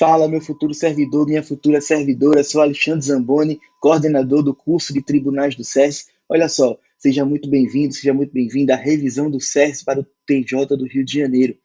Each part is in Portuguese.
Fala, meu futuro servidor, minha futura servidora, sou Alexandre Zamboni, coordenador do curso de Tribunais do SERS. Olha só, seja muito bem-vindo, seja muito bem-vinda à revisão do SERS para o TJ do Rio de Janeiro.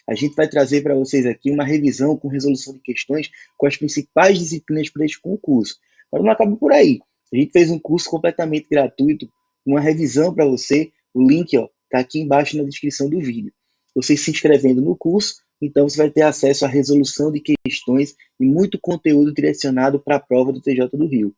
A gente vai trazer para vocês aqui uma revisão com resolução de questões com as principais disciplinas para este concurso. Mas não acaba por aí. A gente fez um curso completamente gratuito, uma revisão para você. O link está aqui embaixo na descrição do vídeo. Você se inscrevendo no curso, então você vai ter acesso à resolução de questões e muito conteúdo direcionado para a prova do TJ do Rio.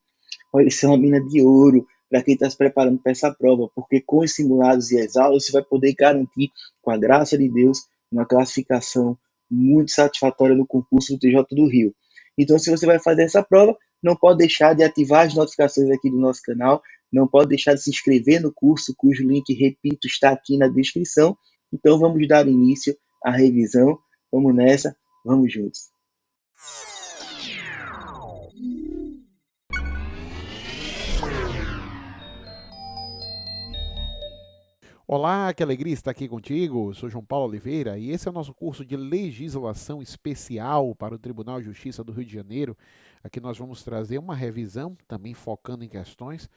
Olha, isso é uma mina de ouro para quem está se preparando para essa prova, porque com os simulados e as aulas você vai poder garantir, com a graça de Deus, uma classificação muito satisfatória no concurso do TJ do Rio. Então, se você vai fazer essa prova, não pode deixar de ativar as notificações aqui do nosso canal, não pode deixar de se inscrever no curso, cujo link, repito, está aqui na descrição. Então, vamos dar início à revisão. Vamos nessa, vamos juntos. Olá, que alegria estar aqui contigo. Sou João Paulo Oliveira e esse é o nosso curso de legislação especial para o Tribunal de Justiça do Rio de Janeiro. Aqui nós vamos trazer uma revisão, também focando em questões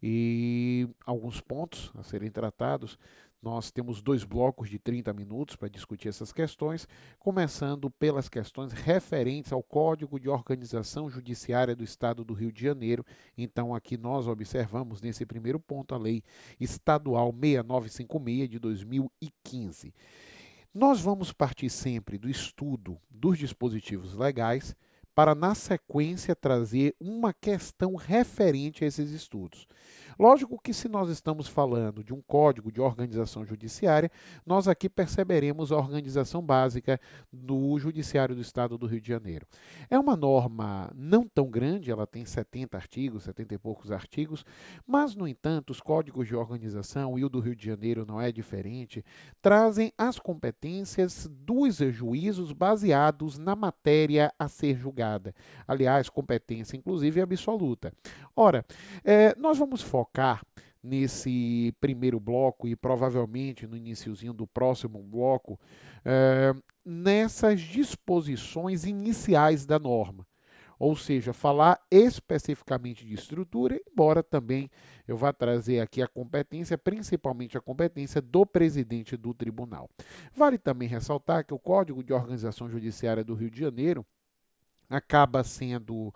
e alguns pontos a serem tratados. Nós temos 2 blocos de 30 minutos para discutir essas questões, começando pelas questões referentes ao Código de Organização Judiciária do Estado do Rio de Janeiro. Então, aqui nós observamos nesse primeiro ponto a Lei Estadual 6956 de 2015. Nós vamos partir sempre do estudo dos dispositivos legais para, na sequência, trazer uma questão referente a esses estudos. Lógico que se nós estamos falando de um código de organização judiciária, nós aqui perceberemos a organização básica do Judiciário do Estado do Rio de Janeiro. É uma norma não tão grande, ela tem 70 artigos, 70 e poucos artigos, mas, no entanto, os códigos de organização, e o do Rio de Janeiro não é diferente, trazem as competências dos juízos baseados na matéria a ser julgada. Aliás, competência, inclusive, absoluta. Ora, nós vamos focar nesse primeiro bloco e provavelmente no iniciozinho do próximo bloco, nessas disposições iniciais da norma. Ou seja, falar especificamente de estrutura, embora também eu vá trazer aqui a competência, principalmente a competência do presidente do tribunal. Vale também ressaltar que o Código de Organização Judiciária do Rio de Janeiro acaba sendo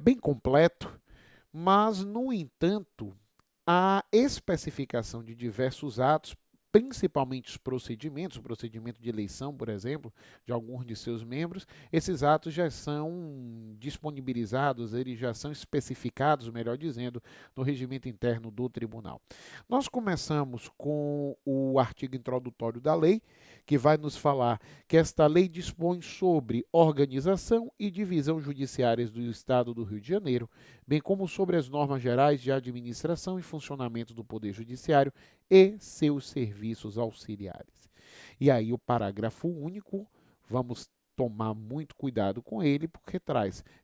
bem completo, mas, no entanto, a especificação de diversos atos, principalmente os procedimentos, o procedimento de eleição, por exemplo, de alguns de seus membros, esses atos já são disponibilizados, eles já são especificados, melhor dizendo, no regimento interno do tribunal. Nós começamos com o artigo introdutório da lei, que vai nos falar que esta lei dispõe sobre organização e divisão judiciárias do Estado do Rio de Janeiro, bem como sobre as normas gerais de administração e funcionamento do Poder Judiciário e seus serviços auxiliares. E aí o parágrafo único, vamos tomar muito cuidado com ele, porque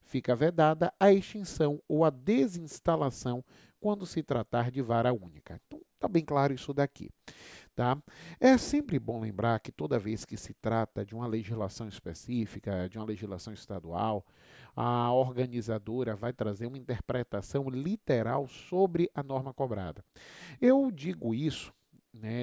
fica vedada a extinção ou a desinstalação quando se tratar de vara única. Então, está bem claro isso daqui. Tá? É sempre bom lembrar que toda vez que se trata de uma legislação específica, de uma legislação estadual, a organizadora vai trazer uma interpretação literal sobre a norma cobrada. Eu digo isso,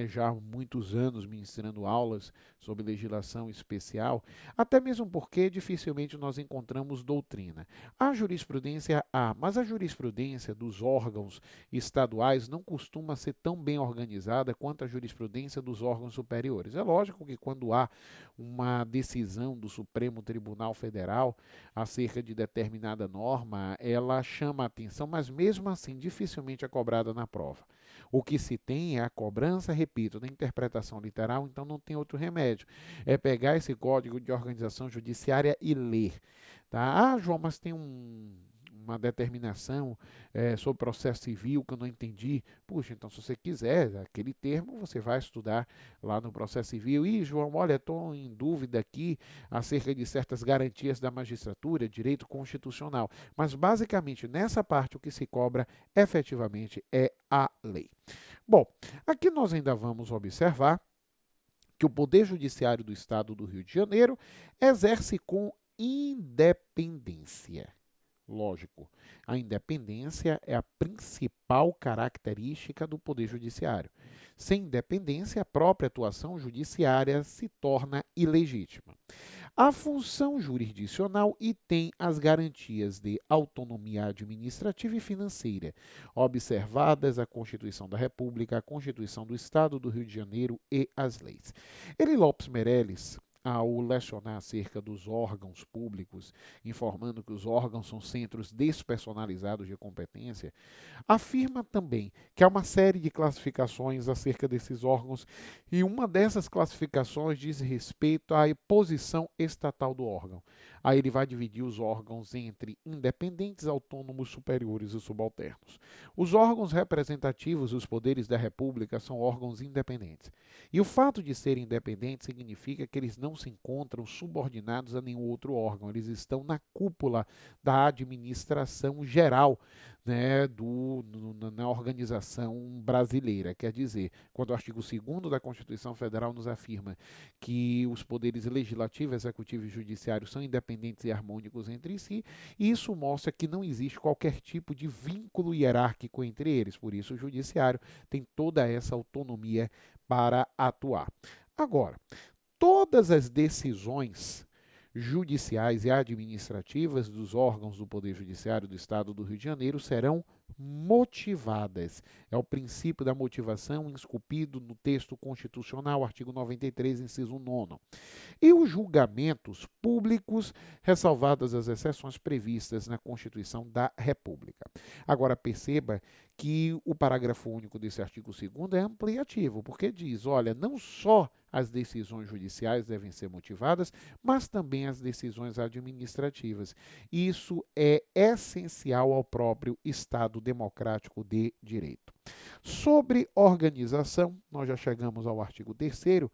já há muitos anos ministrando aulas sobre legislação especial, até mesmo porque dificilmente nós encontramos doutrina. A jurisprudência há, mas a jurisprudência dos órgãos estaduais não costuma ser tão bem organizada quanto a jurisprudência dos órgãos superiores. É lógico que quando há uma decisão do Supremo Tribunal Federal acerca de determinada norma, ela chama a atenção, mas mesmo assim dificilmente é cobrada na prova. O que se tem é a cobrança, repito, da interpretação literal, então não tem outro remédio. É pegar esse Código de Organização Judiciária e ler. Tá? Ah, João, mas tem uma determinação sobre processo civil que eu não entendi. Puxa, então se você quiser aquele termo, você vai estudar lá no processo civil. E, João, olha, estou em dúvida aqui acerca de certas garantias da magistratura, direito constitucional. Mas, basicamente, nessa parte, o que se cobra efetivamente é a lei. Bom, aqui nós ainda vamos observar que o Poder Judiciário do Estado do Rio de Janeiro exerce com independência. Lógico, a independência é a principal característica do Poder Judiciário. Sem independência, a própria atuação judiciária se torna ilegítima. A função jurisdicional e tem as garantias de autonomia administrativa e financeira, observadas a Constituição da República, a Constituição do Estado do Rio de Janeiro e as leis. Eli Lopes Meirelles, ao lecionar acerca dos órgãos públicos, informando que os órgãos são centros despersonalizados de competência, afirma também que há uma série de classificações acerca desses órgãos e uma dessas classificações diz respeito à posição estatal do órgão. Aí ele vai dividir os órgãos entre independentes, autônomos, superiores e subalternos. Os órgãos representativos dos poderes da República são órgãos independentes. E o fato de serem independentes significa que eles não se encontram subordinados a nenhum outro órgão, eles estão na cúpula da administração geral, né, na organização brasileira. Quer dizer, quando o artigo 2º da Constituição Federal nos afirma que os poderes legislativo, executivo e judiciário são independentes e harmônicos entre si, isso mostra que não existe qualquer tipo de vínculo hierárquico entre eles. Por isso, o judiciário tem toda essa autonomia para atuar. Agora, todas as decisões judiciais e administrativas dos órgãos do Poder Judiciário do Estado do Rio de Janeiro serão motivadas. É o princípio da motivação esculpido no texto constitucional, artigo 93, inciso 9. E os julgamentos públicos, ressalvadas as exceções previstas na Constituição da República. Agora, perceba que o parágrafo único desse artigo 2º é ampliativo, porque diz, olha, não só as decisões judiciais devem ser motivadas, mas também as decisões administrativas. Isso é essencial ao próprio Estado democrático de direito. Sobre organização, nós já chegamos ao artigo 3º,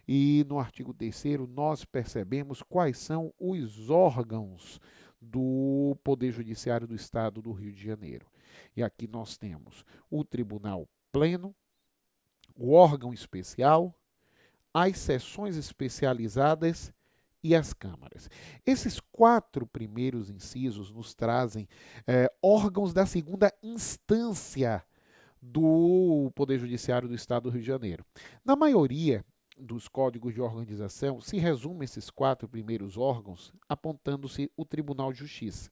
e no artigo 3º nós percebemos quais são os órgãos do Poder Judiciário do Estado do Rio de Janeiro. E aqui nós temos o Tribunal Pleno, o órgão especial, as seções especializadas e as câmaras. Esses 4 primeiros incisos nos trazem órgãos da segunda instância do Poder Judiciário do Estado do Rio de Janeiro. Na maioria dos códigos de organização, se resume esses 4 primeiros órgãos apontando-se o Tribunal de Justiça.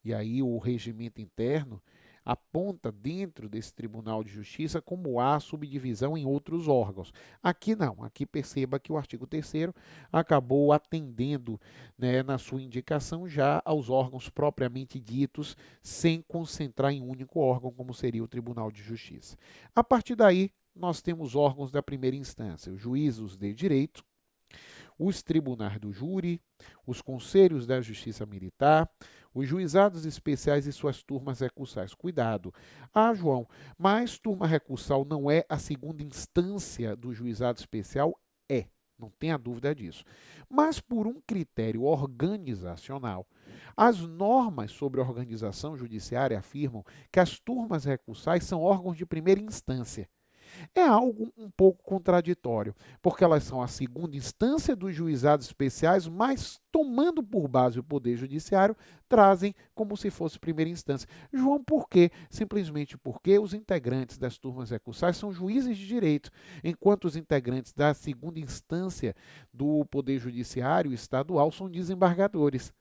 E aí o regimento interno aponta dentro desse Tribunal de Justiça como há subdivisão em outros órgãos. Aqui não, aqui perceba que o artigo 3º acabou atendendo, né, na sua indicação já aos órgãos propriamente ditos, sem concentrar em um único órgão, como seria o Tribunal de Justiça. A partir daí, nós temos órgãos da primeira instância, os juízos de direito, os tribunais do júri, os conselhos da justiça militar, os juizados especiais e suas turmas recursais. Cuidado. João, mas turma recursal não é a segunda instância do juizado especial? É, não tenha dúvida disso. Mas por um critério organizacional, as normas sobre organização judiciária afirmam que as turmas recursais são órgãos de primeira instância. É algo um pouco contraditório, porque elas são a segunda instância dos juizados especiais, mas tomando por base o Poder Judiciário, trazem como se fosse primeira instância. João, por quê? Simplesmente porque os integrantes das turmas recursais são juízes de direito, enquanto os integrantes da segunda instância do Poder Judiciário estadual são desembargadores.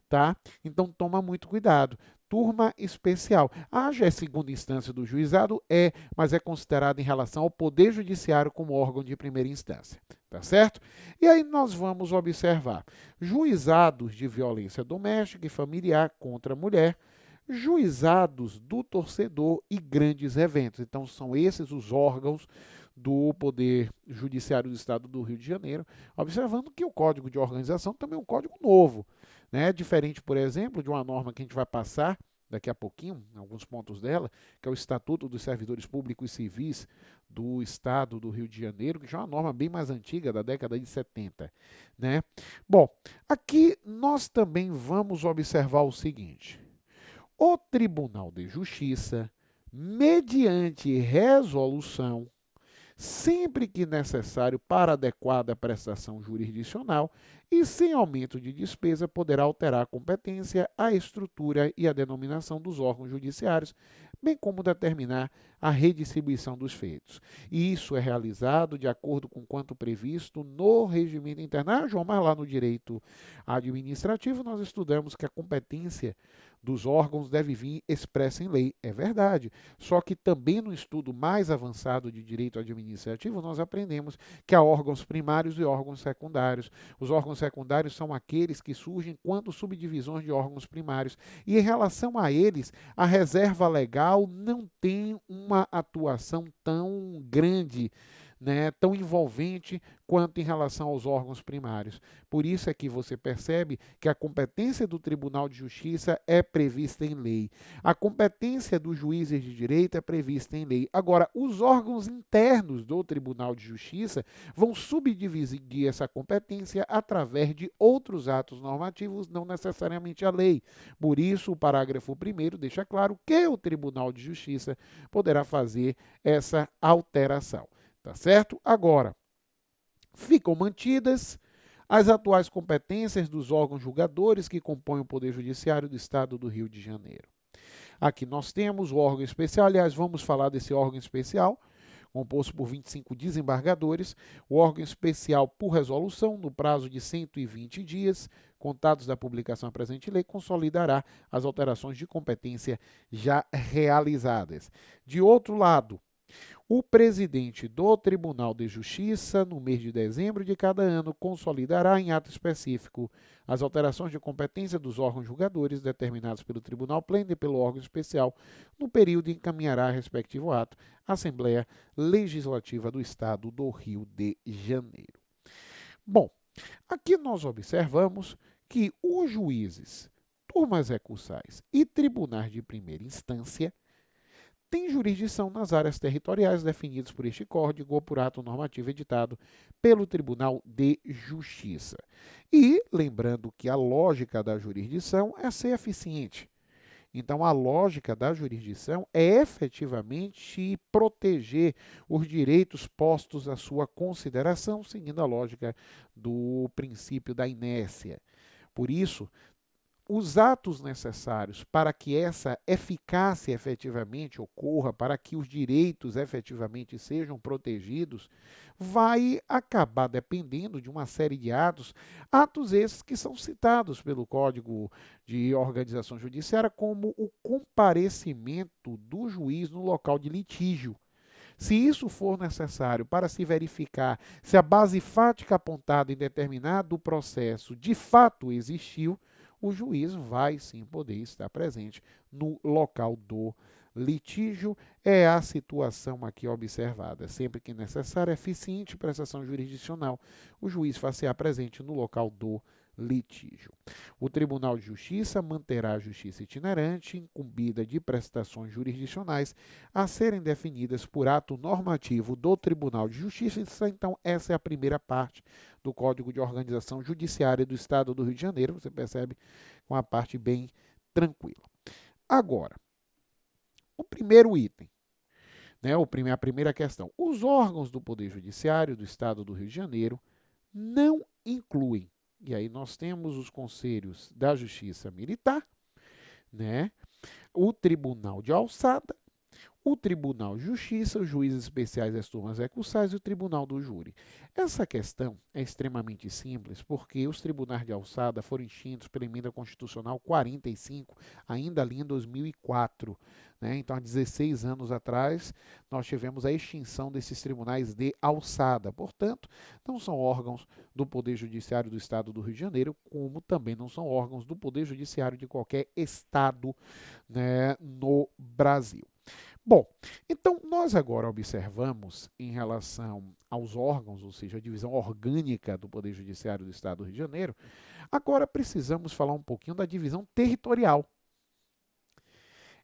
Tá? Então toma muito cuidado. Turma especial. Já é segunda instância do juizado? Mas é considerado em relação ao Poder Judiciário como órgão de primeira instância. Tá certo? E aí nós vamos observar juizados de violência doméstica e familiar contra a mulher, juizados do torcedor e grandes eventos. Então são esses os órgãos do Poder Judiciário do Estado do Rio de Janeiro, observando que o Código de Organização também é um código novo, né? Diferente, por exemplo, de uma norma que a gente vai passar daqui a pouquinho, alguns pontos dela, que é o Estatuto dos Servidores Públicos e Civis do Estado do Rio de Janeiro, que já é uma norma bem mais antiga, da década de 70. Né? Bom, aqui nós também vamos observar o seguinte: o Tribunal de Justiça, mediante resolução, sempre que necessário para adequada prestação jurisdicional, e, sem aumento de despesa, poderá alterar a competência, a estrutura e a denominação dos órgãos judiciários, bem como determinar a redistribuição dos feitos. E isso é realizado de acordo com quanto previsto no regimento interno. João, mas lá no direito administrativo nós estudamos que a competência dos órgãos deve vir expressa em lei. É verdade. Só que também no estudo mais avançado de direito administrativo, nós aprendemos que há órgãos primários e órgãos secundários. Os órgãos secundários são aqueles que surgem quando subdivisões de órgãos primários. E em relação a eles, a reserva legal não tem uma atuação tão grande, né, tão envolvente quanto em relação aos órgãos primários. Por isso é que você percebe que a competência do Tribunal de Justiça é prevista em lei. A competência dos juízes de direito é prevista em lei. Agora, os órgãos internos do Tribunal de Justiça vão subdividir essa competência através de outros atos normativos, não necessariamente a lei. Por isso, o parágrafo 1º deixa claro que o Tribunal de Justiça poderá fazer essa alteração. Tá certo? Agora, ficam mantidas as atuais competências dos órgãos julgadores que compõem o Poder Judiciário do Estado do Rio de Janeiro. Aqui nós temos o órgão especial, aliás, vamos falar desse órgão especial, composto por 25 desembargadores, o órgão especial por resolução, no prazo de 120 dias, contados da publicação da presente lei, consolidará as alterações de competência já realizadas. De outro lado, o presidente do Tribunal de Justiça, no mês de dezembro de cada ano, consolidará em ato específico as alterações de competência dos órgãos julgadores determinados pelo Tribunal Pleno e pelo órgão especial, no período em que encaminhará respectivo ato à Assembleia Legislativa do Estado do Rio de Janeiro. Bom, aqui nós observamos que os juízes, turmas recursais e tribunais de primeira instância tem jurisdição nas áreas territoriais definidas por este código ou por ato normativo editado pelo Tribunal de Justiça. E lembrando que a lógica da jurisdição é ser eficiente. Então, a lógica da jurisdição é efetivamente proteger os direitos postos à sua consideração, seguindo a lógica do princípio da inércia. Por isso, os atos necessários para que essa eficácia efetivamente ocorra, para que os direitos efetivamente sejam protegidos, vai acabar dependendo de uma série de atos esses que são citados pelo Código de Organização Judiciária como o comparecimento do juiz no local de litígio. Se isso for necessário para se verificar se a base fática apontada em determinado processo de fato existiu, o juiz vai sim poder estar presente no local do litígio. É a situação aqui observada. Sempre que necessária, eficiente prestação jurisdicional, o juiz far-se-á presente no local do litígio. O Tribunal de Justiça manterá a justiça itinerante, incumbida de prestações jurisdicionais a serem definidas por ato normativo do Tribunal de Justiça. Então, essa é a primeira parte do Código de Organização Judiciária do Estado do Rio de Janeiro. Você percebe uma parte bem tranquila. Agora, o primeiro item, né, a primeira questão. Os órgãos do Poder Judiciário do Estado do Rio de Janeiro não incluem. E aí nós temos os conselhos da Justiça Militar, né? O Tribunal de Alçada, o Tribunal de Justiça, os juízes especiais das turmas recursais e o Tribunal do Júri. Essa questão é extremamente simples porque os tribunais de alçada foram extintos pela Emenda Constitucional 45, ainda ali em 2004. Né? Então, há 16 anos atrás, nós tivemos a extinção desses tribunais de alçada. Portanto, não são órgãos do Poder Judiciário do Estado do Rio de Janeiro, como também não são órgãos do Poder Judiciário de qualquer estado, né, no Brasil. Bom, então nós agora observamos em relação aos órgãos, ou seja, a divisão orgânica do Poder Judiciário do Estado do Rio de Janeiro, agora precisamos falar um pouquinho da divisão territorial.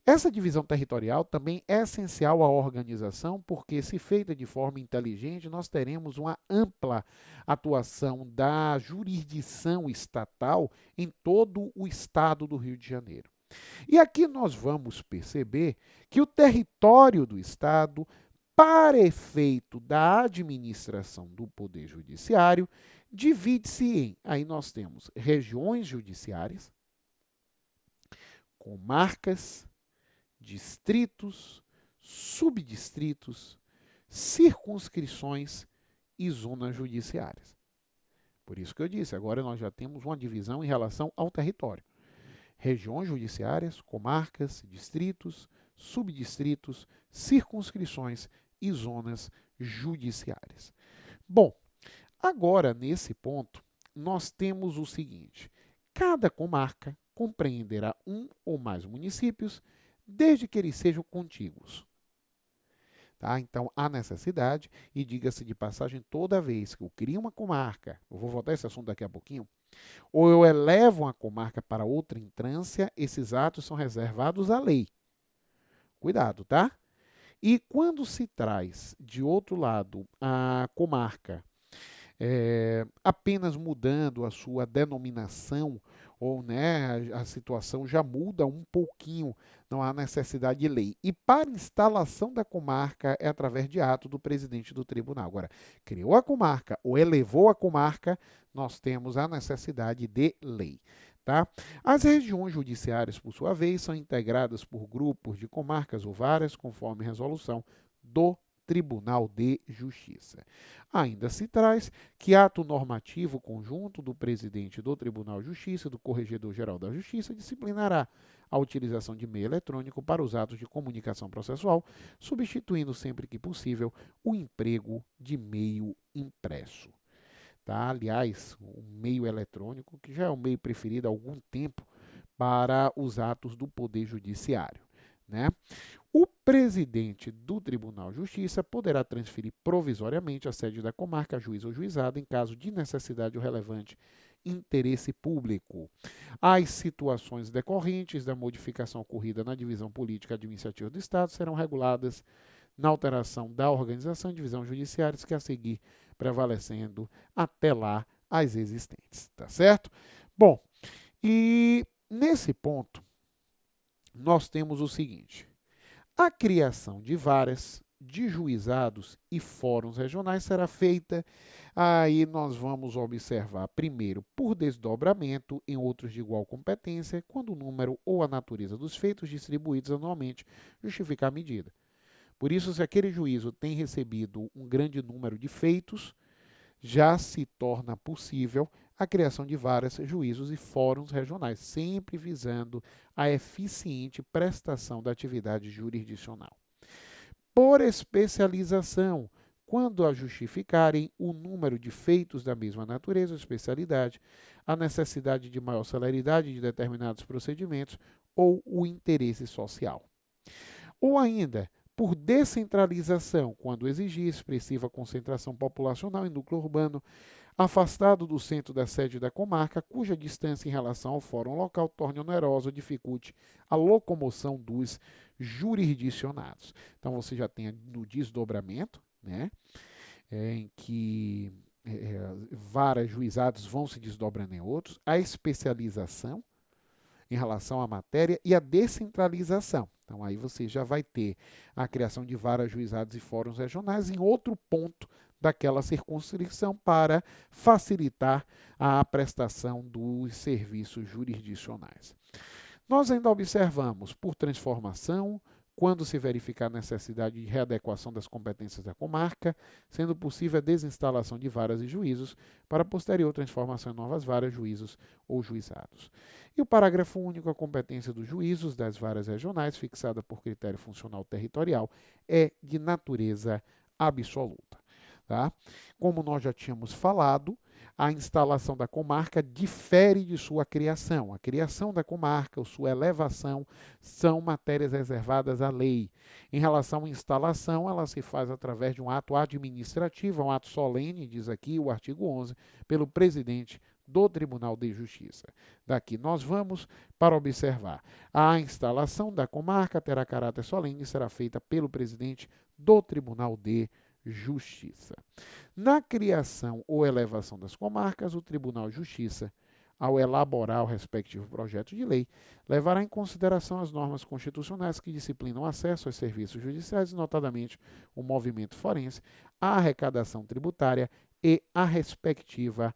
Essa divisão territorial também é essencial à organização, porque, se feita de forma inteligente, nós teremos uma ampla atuação da jurisdição estatal em todo o Estado do Rio de Janeiro. E aqui nós vamos perceber que o território do Estado para efeito da administração do Poder Judiciário, divide-se em, aí nós temos regiões judiciárias, comarcas, distritos, subdistritos, circunscrições e zonas judiciárias. Por isso que eu disse, agora nós já temos uma divisão em relação ao território. Regiões judiciárias, comarcas, distritos, subdistritos, circunscrições e zonas judiciárias. Bom, agora nesse ponto, nós temos o seguinte: cada comarca compreenderá um ou mais municípios, desde que eles sejam contíguos. Tá? Então, há necessidade, e diga-se de passagem, toda vez que eu crio uma comarca, eu vou voltar a esse assunto daqui a pouquinho, ou eu elevo uma comarca para outra entrância, esses atos são reservados à lei. Cuidado, tá? E quando se traz, de outro lado, a comarca, apenas mudando a sua denominação, ou né, a situação já muda um pouquinho, não há necessidade de lei. E para instalação da comarca é através de ato do presidente do tribunal. Agora, criou a comarca ou elevou a comarca, nós temos a necessidade de lei. Tá? As regiões judiciárias, por sua vez, são integradas por grupos de comarcas ou várias, conforme resolução do Tribunal de Justiça. Ainda se traz que ato normativo conjunto do presidente do Tribunal de Justiça e do Corregedor-Geral da Justiça disciplinará a utilização de meio eletrônico para os atos de comunicação processual, substituindo sempre que possível o emprego de meio impresso. Tá? Aliás, o meio eletrônico, que já é o meio preferido há algum tempo para os atos do Poder Judiciário, né? O presidente do Tribunal de Justiça poderá transferir provisoriamente a sede da comarca a juiz ou juizado em caso de necessidade ou relevante interesse público. As situações decorrentes da modificação ocorrida na divisão política administrativa do Estado serão reguladas na alteração da organização e divisão judiciárias que a seguir prevalecendo até lá as existentes, tá certo? Bom, e nesse ponto nós temos o seguinte: a criação de varas, de juizados e fóruns regionais será feita, aí nós vamos observar primeiro por desdobramento, em outros de igual competência, quando o número ou a natureza dos feitos distribuídos anualmente justificar a medida. Por isso, se aquele juízo tem recebido um grande número de feitos, já se torna possível a criação de vários juízos e fóruns regionais, sempre visando a eficiente prestação da atividade jurisdicional. Por especialização, quando a justificarem o número de feitos da mesma natureza ou especialidade, a necessidade de maior celeridade de determinados procedimentos ou o interesse social. Ou ainda, por descentralização, quando exigir expressiva concentração populacional em núcleo urbano, afastado do centro da sede da comarca, cuja distância em relação ao fórum local torne onerosa ou dificulte a locomoção dos jurisdicionados. Então, você já tem no desdobramento, né, em que vários juizados vão se desdobrando em outros, a especialização em relação à matéria e a descentralização. Então, aí você já vai ter a criação de vários juizados e fóruns regionais em outro ponto daquela circunscrição para facilitar a prestação dos serviços jurisdicionais. Nós ainda observamos, por transformação, quando se verificar a necessidade de readequação das competências da comarca, sendo possível a desinstalação de varas e juízos para posterior transformação em novas varas, juízos ou juizados. E o parágrafo único, a competência dos juízos das varas regionais, fixada por critério funcional territorial, é de natureza absoluta. Tá? Como nós já tínhamos falado, a instalação da comarca difere de sua criação. A criação da comarca ou sua elevação são matérias reservadas à lei. Em relação à instalação, ela se faz através de um ato administrativo, um ato solene, diz aqui o artigo 11, pelo presidente do Tribunal de Justiça. Daqui nós vamos para observar. A instalação da comarca terá caráter solene e será feita pelo presidente do Tribunal de Justiça. Na criação ou elevação das comarcas, o Tribunal de Justiça ao elaborar o respectivo projeto de lei, levará em consideração as normas constitucionais que disciplinam o acesso aos serviços judiciais, notadamente o movimento forense, a arrecadação tributária e a respectiva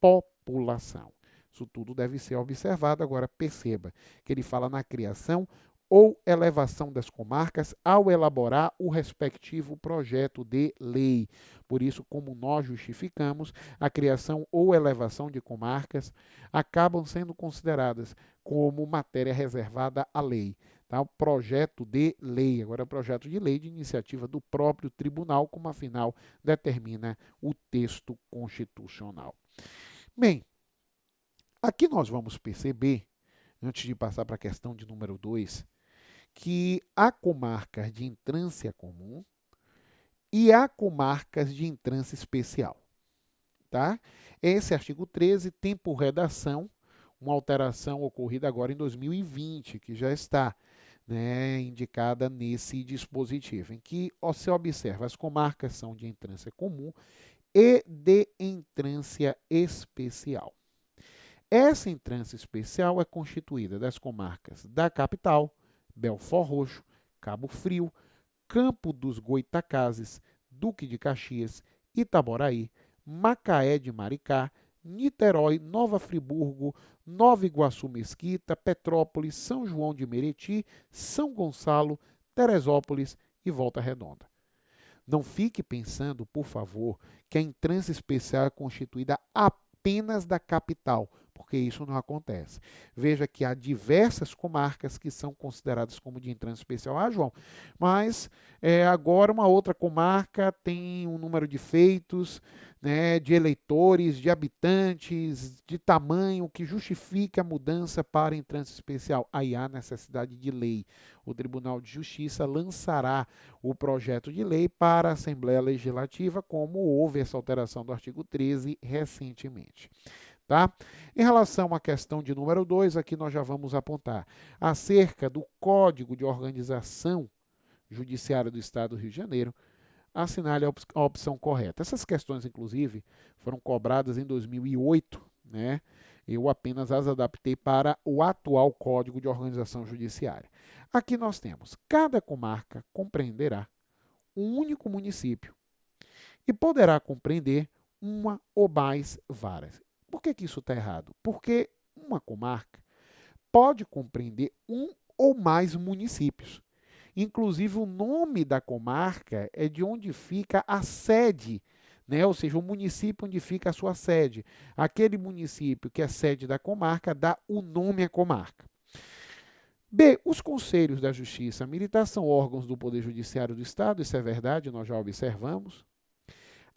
população. Isso tudo deve ser observado. Agora, perceba que ele fala na criação ou elevação das comarcas ao elaborar o respectivo projeto de lei. Por isso, como nós justificamos, a criação ou elevação de comarcas acabam sendo consideradas como matéria reservada à lei. Tá? O projeto de lei, agora é o projeto de lei de iniciativa do próprio tribunal, como afinal determina o texto constitucional. Bem, aqui nós vamos perceber, antes de passar para a questão de número 2, que há comarcas de entrância comum e há comarcas de entrância especial. Tá? Esse artigo 13 tem por redação uma alteração ocorrida agora em 2020, que já está, né, indicada nesse dispositivo, em que você observa as comarcas são de entrância comum e de entrância especial. Essa entrância especial é constituída das comarcas da capital, Belford Roxo, Cabo Frio, Campo dos Goitacazes, Duque de Caxias, Itaboraí, Macaé de Maricá, Niterói, Nova Friburgo, Nova Iguaçu Mesquita, Petrópolis, São João de Meriti, São Gonçalo, Teresópolis e Volta Redonda. Não fique pensando, por favor, que a entrância especial é constituída apenas da capital, porque isso não acontece. Veja que há diversas comarcas que são consideradas como de entrância especial. Ah, João, mas agora uma outra comarca tem um número de feitos, né, de eleitores, de habitantes, de tamanho que justifica a mudança para entrância especial. Aí há necessidade de lei. O Tribunal de Justiça lançará o projeto de lei para a Assembleia Legislativa, como houve essa alteração do artigo 13 recentemente. Tá? Em relação à questão de número 2, aqui nós já vamos apontar acerca do Código de Organização Judiciária do Estado do Rio de Janeiro, assinale a opção correta. Essas questões, inclusive, foram cobradas em 2008, né? Eu apenas as adaptei para o atual Código de Organização Judiciária. Aqui nós temos, cada comarca compreenderá um único município e poderá compreender uma ou mais varas. Por que isso está errado? Porque uma comarca pode compreender um ou mais municípios. Inclusive, o nome da comarca é de onde fica a sede, né? Ou seja, o município onde fica a sua sede. Aquele município que é sede da comarca dá o nome à comarca. B. Os conselhos da Justiça Militar são órgãos do Poder Judiciário do Estado, isso é verdade, nós já observamos.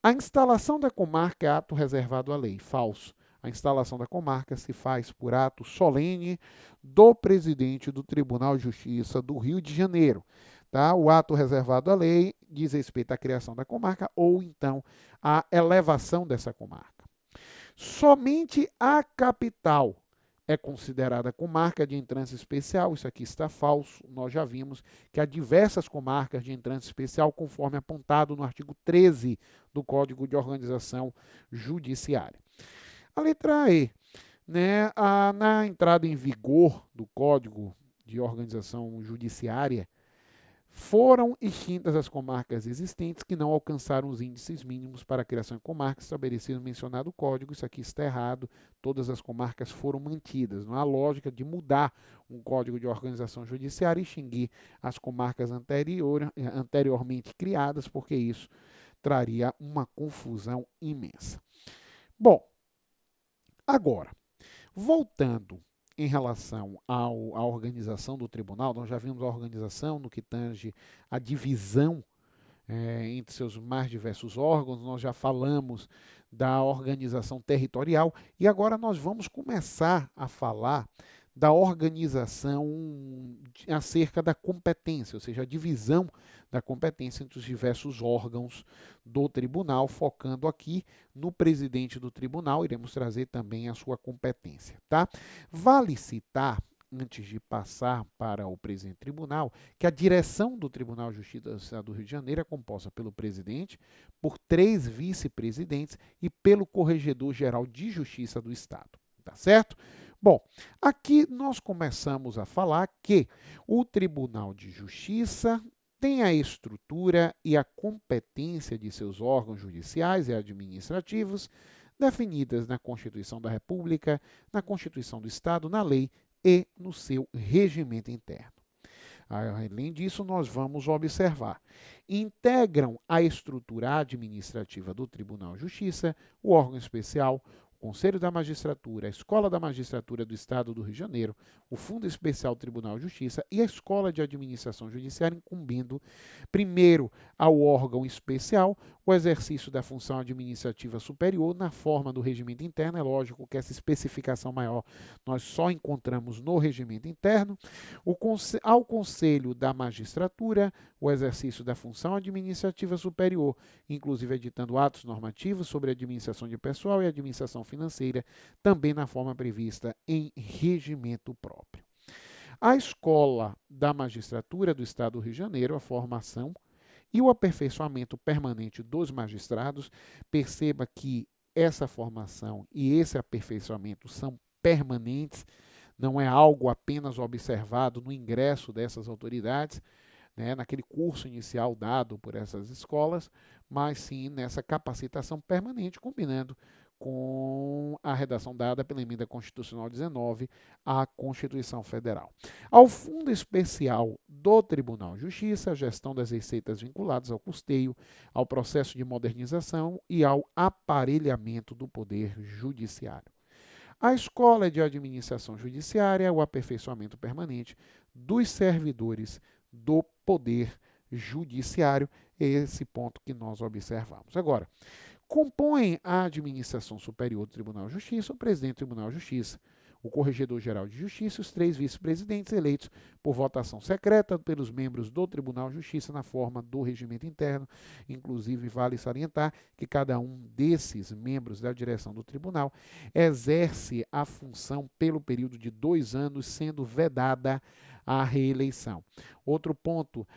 A instalação da comarca é ato reservado à lei. Falso. A instalação da comarca se faz por ato solene do presidente do Tribunal de Justiça do Rio de Janeiro. Tá? O ato reservado à lei diz respeito à criação da comarca ou então à elevação dessa comarca. Somente a capital é considerada comarca de entrância especial. Isso aqui está falso. Nós já vimos que há diversas comarcas de entrância especial, conforme apontado no artigo 13 do Código de Organização Judiciária. A letra E, né, na entrada em vigor do Código de Organização Judiciária, foram extintas as comarcas existentes que não alcançaram os índices mínimos para a criação de comarcas estabelecidos no mencionado código. Isso aqui está errado, todas as comarcas foram mantidas. Não há lógica de mudar um código de organização judiciária e extinguir as comarcas anteriormente criadas, porque isso traria uma confusão imensa. Bom, agora, voltando em relação à organização do tribunal, nós já vimos a organização no que tange a divisão entre seus mais diversos órgãos, nós já falamos da organização territorial e agora nós vamos começar a falar da organização acerca da competência, ou seja, a divisão da competência entre os diversos órgãos do tribunal, focando aqui no presidente do tribunal, iremos trazer também a sua competência, tá? Vale citar, antes de passar para o presidente do tribunal, que a direção do Tribunal de Justiça do Estado do Rio de Janeiro é composta pelo presidente, por 3 vice-presidentes e pelo Corregedor-Geral de Justiça do Estado. Tá certo? Bom, aqui nós começamos a falar que o Tribunal de Justiça tem a estrutura e a competência de seus órgãos judiciais e administrativos definidas na Constituição da República, na Constituição do Estado, na lei e no seu regimento interno. Além disso, nós vamos observar: integram a estrutura administrativa do Tribunal de Justiça, o órgão especial, o Conselho da Magistratura, a Escola da Magistratura do Estado do Rio de Janeiro, o Fundo Especial Tribunal de Justiça e a Escola de Administração Judiciária, incumbindo primeiro ao órgão especial o exercício da função administrativa superior na forma do regimento interno. É lógico que essa especificação maior nós só encontramos no regimento interno. Ao Conselho da Magistratura, o exercício da função administrativa superior, inclusive editando atos normativos sobre a administração de pessoal e administração financeira, também na forma prevista em regimento próprio. A Escola da Magistratura do Estado do Rio de Janeiro, a formação e o aperfeiçoamento permanente dos magistrados. Perceba que essa formação e esse aperfeiçoamento são permanentes, não é algo apenas observado no ingresso dessas autoridades, naquele curso inicial dado por essas escolas, mas sim nessa capacitação permanente, combinando com a redação dada pela Emenda Constitucional 19 à Constituição Federal. Ao Fundo Especial do Tribunal de Justiça, a gestão das receitas vinculadas ao custeio, ao processo de modernização e ao aparelhamento do Poder Judiciário. A Escola de Administração Judiciária, o aperfeiçoamento permanente dos servidores do Poder Judiciário, é esse ponto que nós observamos. Agora, compõem a administração superior do Tribunal de Justiça o presidente do Tribunal de Justiça, o Corregedor-Geral de Justiça e os 3 vice-presidentes eleitos por votação secreta pelos membros do Tribunal de Justiça na forma do regimento interno. Inclusive, vale salientar que cada um desses membros da direção do tribunal exerce a função pelo período de 2 anos, sendo vedada a reeleição. Outro ponto: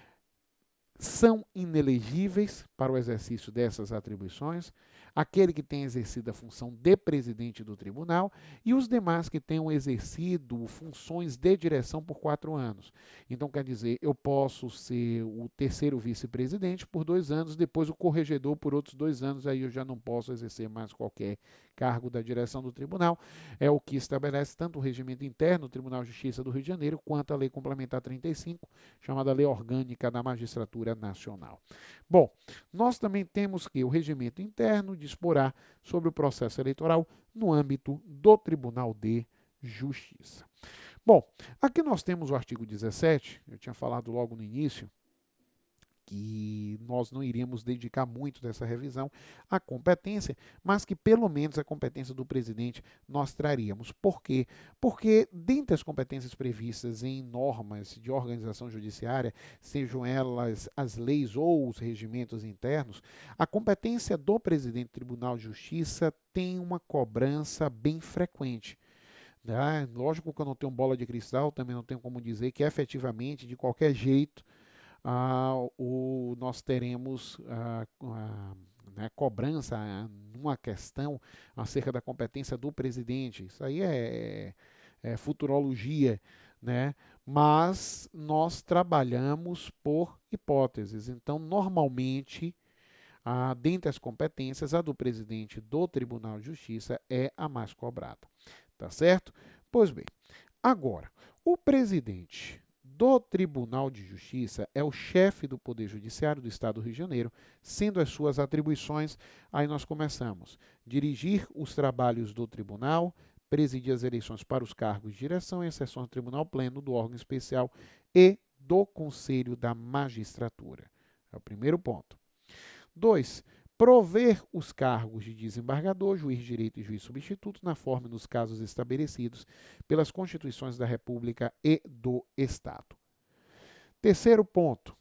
são inelegíveis para o exercício dessas atribuições aquele que tenha exercido a função de presidente do tribunal e os demais que tenham exercido funções de direção por 4 anos. Então, quer dizer, eu posso ser o terceiro vice-presidente por 2 anos, depois o corregedor por outros 2 anos, aí eu já não posso exercer mais qualquer cargo da direção do tribunal. É o que estabelece tanto o regimento interno do Tribunal de Justiça do Rio de Janeiro quanto a Lei Complementar 35, chamada Lei Orgânica da Magistratura Nacional. Bom, nós também temos que o regimento interno disporá sobre o processo eleitoral no âmbito do Tribunal de Justiça. Bom, aqui nós temos o artigo 17, eu tinha falado logo no início, que nós não iríamos dedicar muito dessa revisão à competência, mas que pelo menos a competência do presidente nós traríamos. Por quê? Porque dentre as competências previstas em normas de organização judiciária, sejam elas as leis ou os regimentos internos, a competência do presidente do Tribunal de Justiça tem uma cobrança bem frequente. Lógico que eu não tenho bola de cristal, também não tenho como dizer que efetivamente, de qualquer jeito, nós teremos cobrança numa questão acerca da competência do presidente. Isso aí é futurologia, né? Mas nós trabalhamos por hipóteses. Então, normalmente, dentre as competências, a do presidente do Tribunal de Justiça é a mais cobrada. Tá certo? Pois bem, agora, o presidente do Tribunal de Justiça é o chefe do Poder Judiciário do Estado do Rio de Janeiro, sendo as suas atribuições, aí nós começamos: dirigir os trabalhos do tribunal, presidir as eleições para os cargos de direção e as sessões do Tribunal Pleno, do órgão especial e do Conselho da Magistratura. É o primeiro ponto. 2. Prover os cargos de desembargador, juiz de direito e juiz substituto na forma e nos casos estabelecidos pelas Constituições da República e do Estado. Terceiro ponto: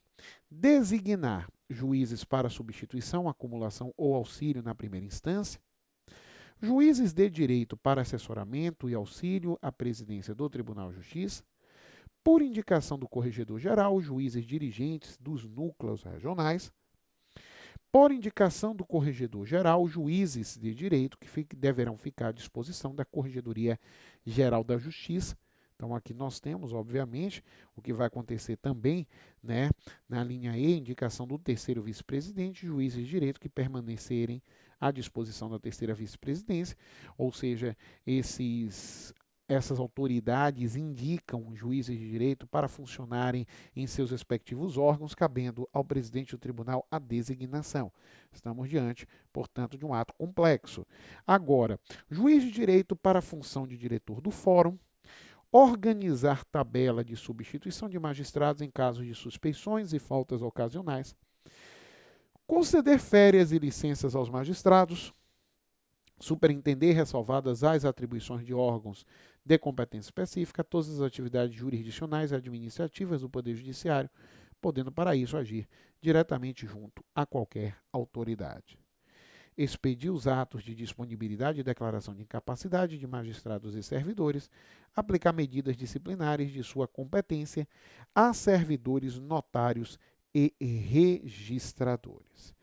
designar juízes para substituição, acumulação ou auxílio na primeira instância, juízes de direito para assessoramento e auxílio à presidência do Tribunal de Justiça, por indicação do Corregedor-Geral, juízes dirigentes dos núcleos regionais, Por indicação do Corregedor-Geral, juízes de direito que deverão ficar à disposição da Corregedoria Geral da Justiça. Então, aqui nós temos, obviamente, o que vai acontecer também, né, na linha E, indicação do terceiro vice-presidente, juízes de direito que permanecerem à disposição da terceira vice-presidência, ou seja, essas autoridades indicam juízes de direito para funcionarem em seus respectivos órgãos, cabendo ao presidente do tribunal a designação. Estamos diante, portanto, de um ato complexo. Agora, juiz de direito para a função de diretor do fórum, organizar tabela de substituição de magistrados em casos de suspeições e faltas ocasionais, conceder férias e licenças aos magistrados, superintender, ressalvadas as atribuições de órgãos de competência específica, todas as atividades jurisdicionais e administrativas do Poder Judiciário, podendo para isso agir diretamente junto a qualquer autoridade. Expedir os atos de disponibilidade e declaração de incapacidade de magistrados e servidores, aplicar medidas disciplinares de sua competência a servidores, notários e registradores.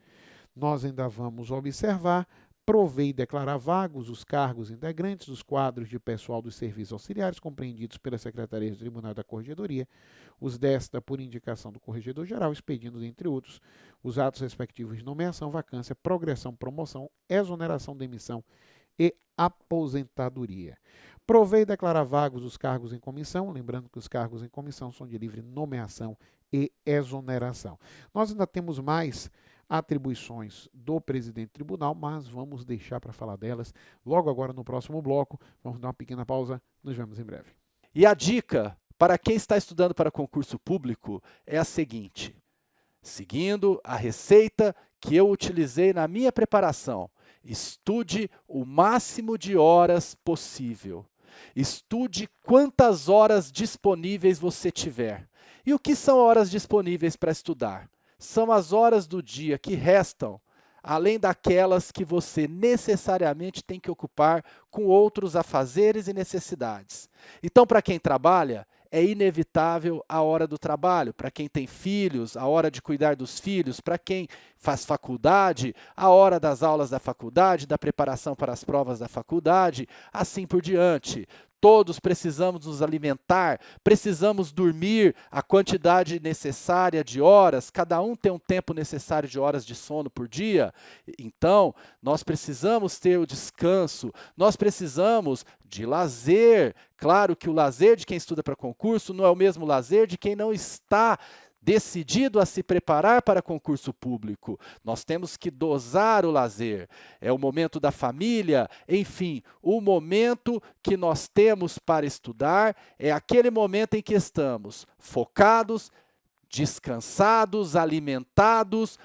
Nós ainda vamos observar prover e declarar vagos os cargos integrantes dos quadros de pessoal dos serviços auxiliares compreendidos pela Secretaria do Tribunal da Corregedoria, os desta por indicação do Corregedor-Geral, expedindo, entre outros, os atos respectivos de nomeação, vacância, progressão, promoção, exoneração, demissão e aposentadoria. Prover e declarar vagos os cargos em comissão, lembrando que os cargos em comissão são de livre nomeação e exoneração. Nós ainda temos mais atribuições do presidente do tribunal, mas vamos deixar para falar delas logo agora no próximo bloco. Vamos dar uma pequena pausa, nos vemos em breve. E a dica para quem está estudando para concurso público é a seguinte: seguindo a receita que eu utilizei na minha preparação, estude o máximo de horas possível. Estude quantas horas disponíveis você tiver. E o que são horas disponíveis para estudar? São as horas do dia que restam, além daquelas que você necessariamente tem que ocupar com outros afazeres e necessidades. Então, para quem trabalha, é inevitável a hora do trabalho. Para quem tem filhos, a hora de cuidar dos filhos. Para quem faz faculdade, a hora das aulas da faculdade, da preparação para as provas da faculdade, assim por diante. Todos precisamos nos alimentar, precisamos dormir a quantidade necessária de horas, cada um tem um tempo necessário de horas de sono por dia. Então, nós precisamos ter o descanso, nós precisamos de lazer. Claro que o lazer de quem estuda para concurso não é o mesmo lazer de quem não está decidido a se preparar para concurso público. Nós temos que dosar o lazer. É o momento da família, enfim, o momento que nós temos para estudar é aquele momento em que estamos focados, descansados, alimentados.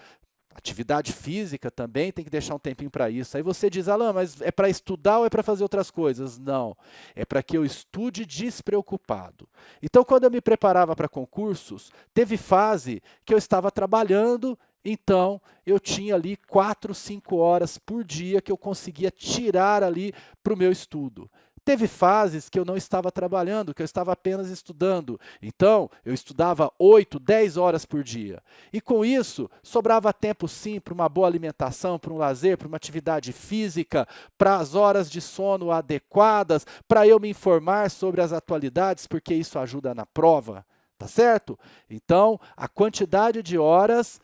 Atividade física também tem que deixar um tempinho para isso. Aí você diz, Alan, mas é para estudar ou é para fazer outras coisas? Não, é para que eu estude despreocupado. Então, quando eu me preparava para concursos, teve fase que eu estava trabalhando, então eu tinha ali 4, 5 horas por dia que eu conseguia tirar ali para o meu estudo. Teve fases que eu não estava trabalhando, que eu estava apenas estudando. Então, eu estudava 8, 10 horas por dia. E com isso, sobrava tempo sim para uma boa alimentação, para um lazer, para uma atividade física, para as horas de sono adequadas, para eu me informar sobre as atualidades, porque isso ajuda na prova, tá certo? Então, a quantidade de horas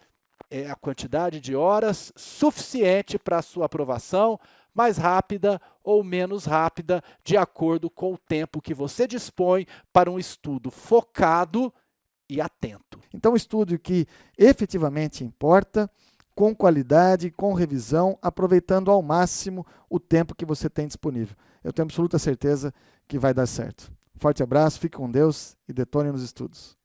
é a quantidade de horas suficiente para a sua aprovação, mais rápida ou menos rápida, de acordo com o tempo que você dispõe para um estudo focado e atento. Então, estude o que efetivamente importa, com qualidade, com revisão, aproveitando ao máximo o tempo que você tem disponível. Eu tenho absoluta certeza que vai dar certo. Forte abraço, fique com Deus e detone nos estudos.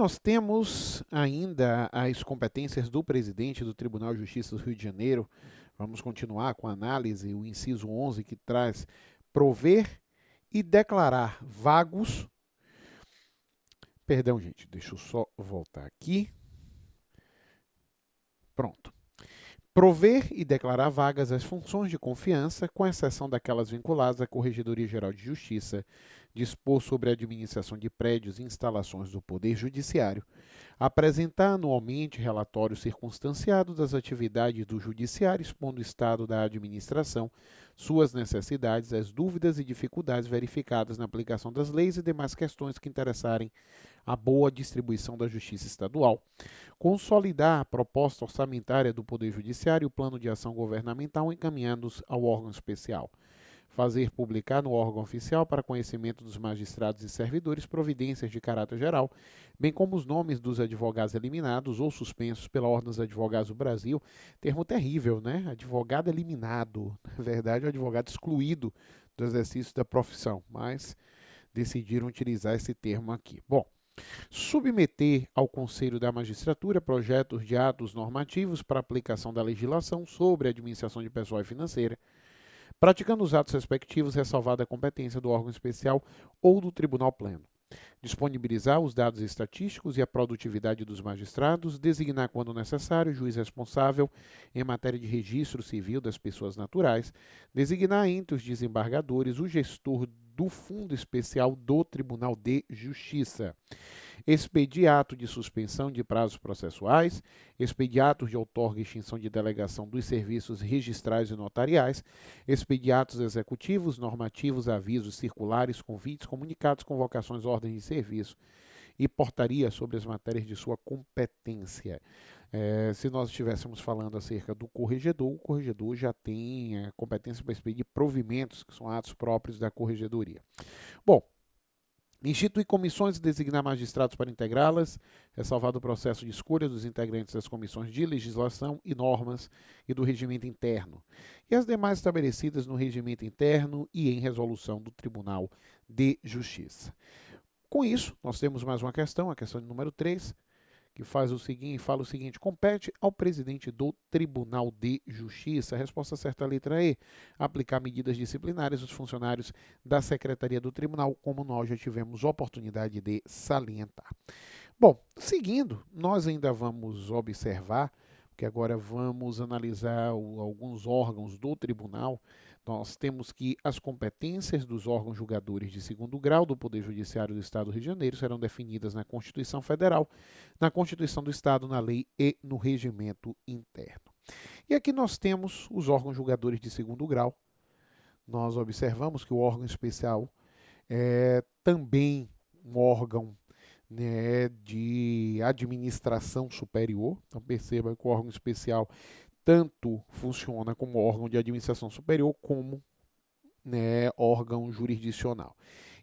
nós temos ainda as competências do presidente do Tribunal de Justiça do Rio de Janeiro. Vamos continuar com a análise, o inciso 11, que traz prover e declarar vagos. Perdão, gente, deixa eu só voltar aqui. Pronto. Prover e declarar vagas as funções de confiança, com exceção daquelas vinculadas à Corregedoria Geral de Justiça, dispor sobre a administração de prédios e instalações do Poder Judiciário, apresentar anualmente relatório circunstanciado das atividades do Judiciário, expondo o estado da administração, suas necessidades, as dúvidas e dificuldades verificadas na aplicação das leis e demais questões que interessarem a boa distribuição da Justiça Estadual, consolidar a proposta orçamentária do Poder Judiciário e o plano de ação governamental encaminhados ao órgão especial, fazer publicar no órgão oficial para conhecimento dos magistrados e servidores providências de caráter geral, bem como os nomes dos advogados eliminados ou suspensos pela Ordem dos Advogados do Brasil, termo terrível, né? Advogado eliminado, na verdade, o advogado excluído do exercício da profissão, mas decidiram utilizar esse termo aqui. Bom, submeter ao Conselho da Magistratura projetos de atos normativos para aplicação da legislação sobre a administração de pessoal e financeira, praticando os atos respectivos, ressalvada a competência do órgão especial ou do tribunal pleno. Disponibilizar os dados estatísticos e a produtividade dos magistrados, designar, quando necessário, o juiz responsável em matéria de registro civil das pessoas naturais, designar entre os desembargadores o gestor do Fundo Especial do Tribunal de Justiça, expedir ato de suspensão de prazos processuais, expedir atos de outorga e extinção de delegação dos serviços registrais e notariais, expedir atos executivos, normativos, avisos, circulares, convites, comunicados, convocações, ordens de serviço e portaria sobre as matérias de sua competência. Se nós estivéssemos falando acerca do corregedor, o corregedor já tem a competência para expedir provimentos, que são atos próprios da corregedoria. Bom, instituir comissões e designar magistrados para integrá-las, ressalvado o processo de escolha dos integrantes das comissões de legislação e normas e do regimento interno, e as demais estabelecidas no regimento interno e em resolução do Tribunal de Justiça. Com isso, nós temos mais uma questão, a questão de número 3, que fala o seguinte: compete ao presidente do Tribunal de Justiça, a resposta certa, a letra E, aplicar medidas disciplinares aos funcionários da Secretaria do Tribunal, como nós já tivemos oportunidade de salientar. Bom, seguindo, nós ainda vamos observar, porque agora vamos analisar alguns órgãos do tribunal. Nós temos que as competências dos órgãos julgadores de segundo grau do Poder Judiciário do Estado do Rio de Janeiro serão definidas na Constituição Federal, na Constituição do Estado, na lei e no regimento interno. E aqui nós temos os órgãos julgadores de segundo grau. Nós observamos que o órgão especial é também um órgão, né, de administração superior. Então perceba que o órgão especial tanto funciona como órgão de administração superior, como, né, órgão jurisdicional.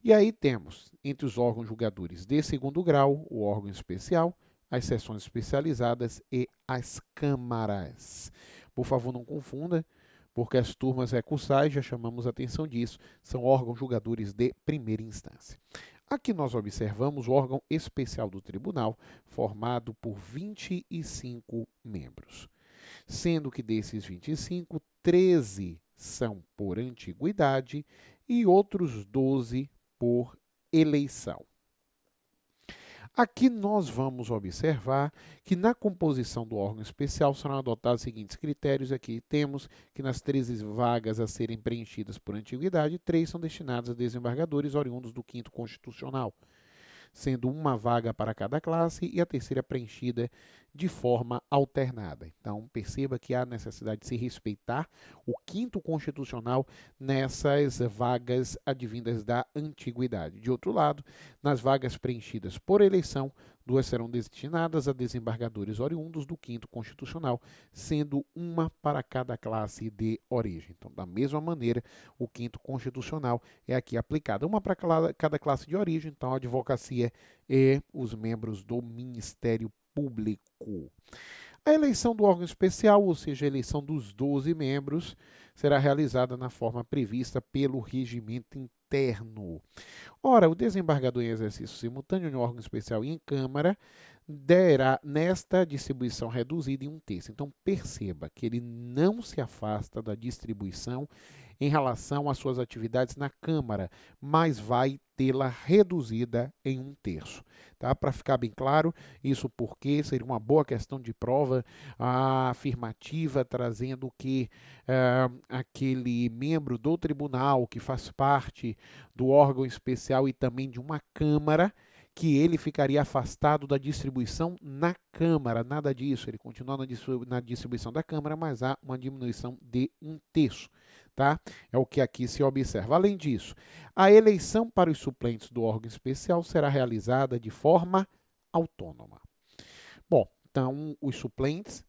E aí temos, entre os órgãos julgadores de segundo grau, o órgão especial, as seções especializadas e as câmaras. Por favor, não confunda, porque as turmas recursais, já chamamos a atenção disso, são órgãos julgadores de primeira instância. Aqui nós observamos o órgão especial do tribunal, formado por 25 membros. Sendo que desses 25, 13 são por antiguidade e outros 12 por eleição. Aqui nós vamos observar que na composição do órgão especial serão adotados os seguintes critérios. Aqui temos que nas 13 vagas a serem preenchidas por antiguidade, 3 são destinadas a desembargadores oriundos do 5º Constitucional, sendo uma vaga para cada classe e a terceira preenchida de forma alternada. Então, perceba que há necessidade de se respeitar o 5º Constitucional nessas vagas advindas da antiguidade. De outro lado, nas vagas preenchidas por eleição, 2 serão destinadas a desembargadores oriundos do 5º Constitucional, sendo uma para cada classe de origem. Então, da mesma maneira, o 5º Constitucional é aqui aplicado, uma para cada classe de origem, então a advocacia e os membros do Ministério Público. A eleição do órgão especial, ou seja, a eleição dos 12 membros, será realizada na forma prevista pelo regimento interno. Ora, o desembargador em exercício simultâneo no órgão especial e em Câmara derá nesta distribuição reduzida em 1/3. Então, perceba que ele não se afasta da distribuição em relação às suas atividades na Câmara, mas vai tê-la reduzida em 1/3. Tá? Para ficar bem claro, isso porque seria uma boa questão de prova afirmativa, trazendo que aquele membro do tribunal que faz parte do órgão especial e também de uma Câmara, que ele ficaria afastado da distribuição na Câmara. Nada disso, ele continua na distribuição da Câmara, mas há uma diminuição de 1/3. Tá? É o que aqui se observa. Além disso, a eleição para os suplentes do órgão especial será realizada de forma autônoma. Bom, então os suplentes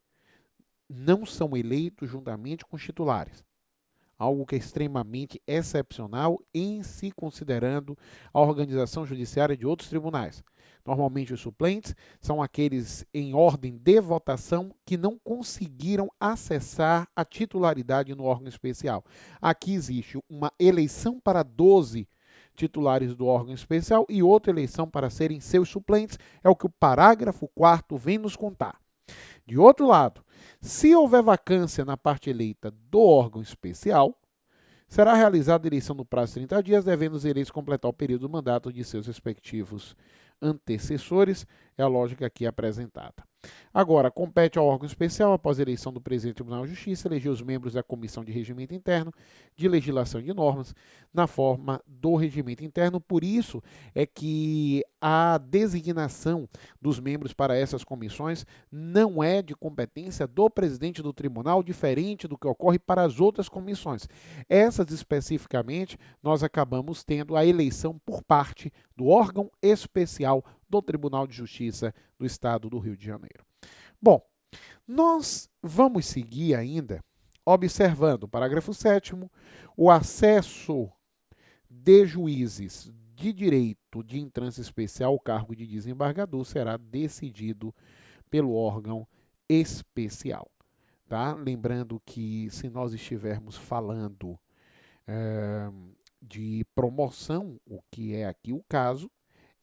não são eleitos juntamente com os titulares. Algo que é extremamente excepcional em se considerando a organização judiciária de outros tribunais. Normalmente os suplentes são aqueles em ordem de votação que não conseguiram acessar a titularidade no órgão especial. Aqui existe uma eleição para 12 titulares do órgão especial e outra eleição para serem seus suplentes, é o que o parágrafo 4º vem nos contar. De outro lado, se houver vacância na parte eleita do órgão especial, será realizada a eleição no prazo de 30 dias, devendo os eleitos completar o período do mandato de seus respectivos antecessores. É a lógica aqui apresentada. Agora, compete ao órgão especial, após a eleição do presidente do Tribunal de Justiça, eleger os membros da Comissão de Regimento Interno, de Legislação e de Normas, na forma do regimento interno. Por isso é que a designação dos membros para essas comissões não é de competência do presidente do tribunal, diferente do que ocorre para as outras comissões. Essas, especificamente, nós acabamos tendo a eleição por parte do órgão especial do Tribunal de Justiça do Estado do Rio de Janeiro. Bom, nós vamos seguir ainda observando o parágrafo 7º, o acesso de juízes de direito de entrância especial ao cargo de desembargador será decidido pelo órgão especial. Tá? Lembrando que se nós estivermos falando de promoção, o que é aqui o caso,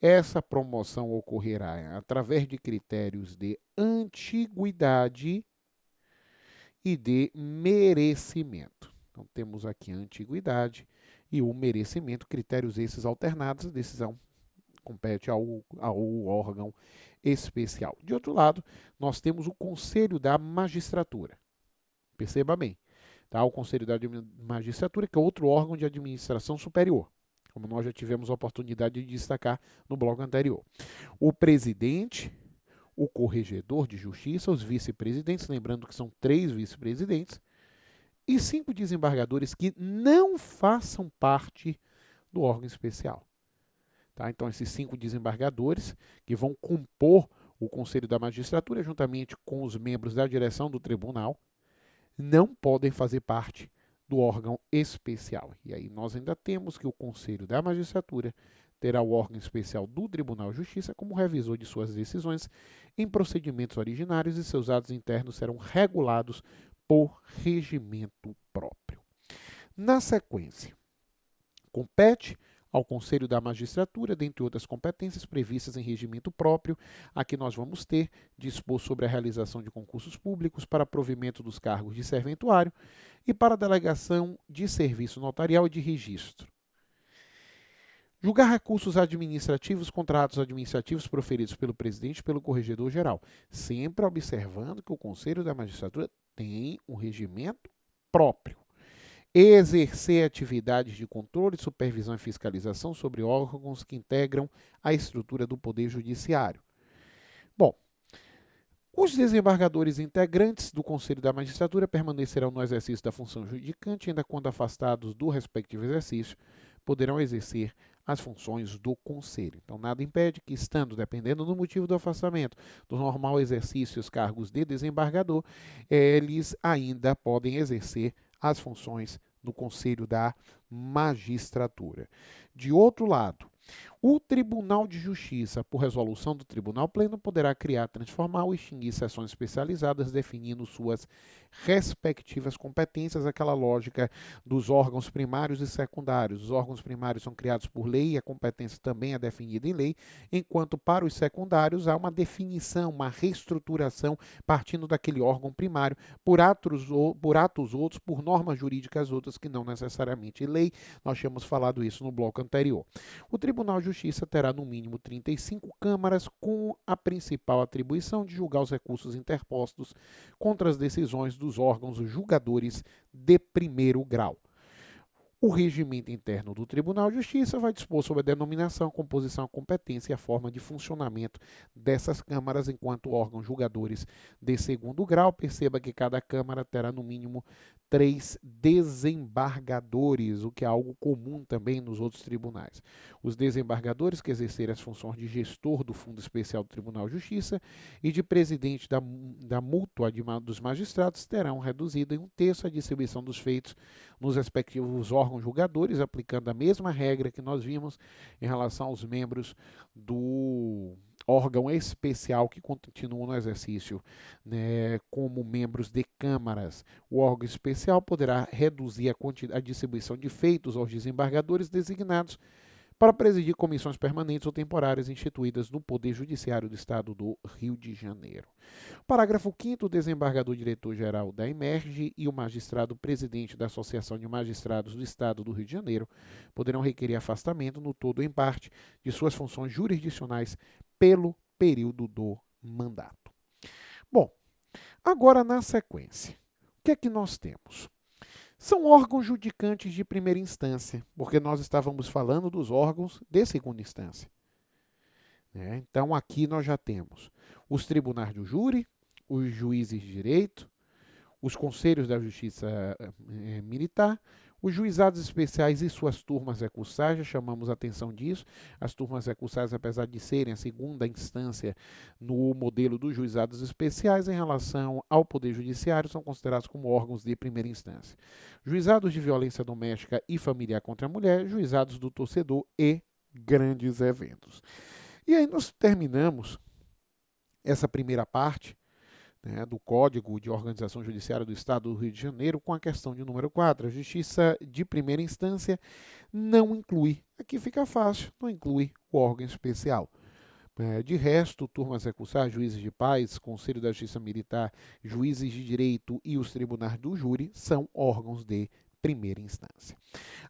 essa promoção ocorrerá através de critérios de antiguidade e de merecimento. Então, temos aqui a antiguidade e o merecimento, critérios esses alternados. A decisão compete ao órgão especial. De outro lado, nós temos o Conselho da Magistratura. Perceba bem, tá? O Conselho da Magistratura, que é outro órgão de administração superior, como nós já tivemos a oportunidade de destacar no bloco anterior. O presidente, o corregedor de justiça, os vice-presidentes, lembrando que são 3 vice-presidentes, e 5 desembargadores que não façam parte do órgão especial. Tá? Então, esses 5 desembargadores que vão compor o Conselho da Magistratura, juntamente com os membros da direção do tribunal, não podem fazer parte do órgão especial. E aí nós ainda temos que o Conselho da Magistratura terá o órgão especial do Tribunal de Justiça como revisor de suas decisões em procedimentos originários e seus atos internos serão regulados por regimento próprio. Na sequência, compete ao Conselho da Magistratura, dentre outras competências previstas em regimento próprio, aqui nós vamos ter dispor sobre a realização de concursos públicos para provimento dos cargos de serventuário e para a delegação de serviço notarial e de registro. Julgar recursos administrativos contra atos administrativos proferidos pelo presidente e pelo corregedor-geral, sempre observando que o Conselho da Magistratura tem um regimento próprio. Exercer atividades de controle, supervisão e fiscalização sobre órgãos que integram a estrutura do Poder Judiciário. Bom, os desembargadores integrantes do Conselho da Magistratura permanecerão no exercício da função judicante, ainda quando afastados do respectivo exercício, poderão exercer as funções do Conselho. Então, nada impede que, estando, dependendo do motivo do afastamento, do normal exercício dos cargos de desembargador, eles ainda podem exercer as funções do Conselho da Magistratura. De outro lado, O Tribunal de Justiça, por resolução do Tribunal Pleno, poderá criar, transformar ou extinguir sessões especializadas, definindo suas respectivas competências, aquela lógica dos órgãos primários e secundários. Os órgãos primários são criados por lei e a competência também é definida em lei, enquanto para os secundários há uma definição, uma reestruturação partindo daquele órgão primário por atos outros, por normas jurídicas outras que não necessariamente lei. Nós tínhamos falado isso no bloco anterior. O Tribunal de Justiça terá no mínimo 35 câmaras, com a principal atribuição de julgar os recursos interpostos contra as decisões dos órgãos julgadores de primeiro grau. O regimento interno do Tribunal de Justiça vai dispor sobre a denominação, composição, competência e a forma de funcionamento dessas câmaras enquanto órgãos julgadores de segundo grau. Perceba que cada câmara terá no mínimo 3 desembargadores, o que é algo comum também nos outros tribunais. Os desembargadores que exercerem as funções de gestor do Fundo Especial do Tribunal de Justiça e de presidente da mútua dos magistrados terão reduzido em 1/3 a distribuição dos feitos nos respectivos órgãos julgadores, aplicando a mesma regra que nós vimos em relação aos membros do órgão especial que continuam no exercício, né, como membros de câmaras. O órgão especial poderá reduzir a distribuição de feitos aos desembargadores designados para presidir comissões permanentes ou temporárias instituídas no Poder Judiciário do Estado do Rio de Janeiro. Parágrafo 5º, o desembargador diretor-geral da Emerge e o magistrado presidente da Associação de Magistrados do Estado do Rio de Janeiro poderão requerer afastamento, no todo ou em parte, de suas funções jurisdicionais pelo período do mandato. Bom, agora na sequência, o que é que nós temos? São órgãos judicantes de primeira instância, porque nós estávamos falando dos órgãos de segunda instância. Então, aqui nós já temos os tribunais do júri, os juízes de direito, os conselhos da justiça militar, os juizados especiais e suas turmas recursais, já chamamos a atenção disso. As turmas recursais, apesar de serem a segunda instância no modelo dos juizados especiais, em relação ao Poder Judiciário, são considerados como órgãos de primeira instância. Juizados de violência doméstica e familiar contra a mulher, juizados do torcedor e grandes eventos. E aí nós terminamos essa primeira parte, né, do Código de Organização Judiciária do Estado do Rio de Janeiro com a questão de número 4. A justiça de primeira instância não inclui, aqui fica fácil, não inclui o órgão especial. De resto, turmas recursais, juízes de paz, Conselho da Justiça Militar, juízes de direito e os tribunais do júri são órgãos de primeira instância.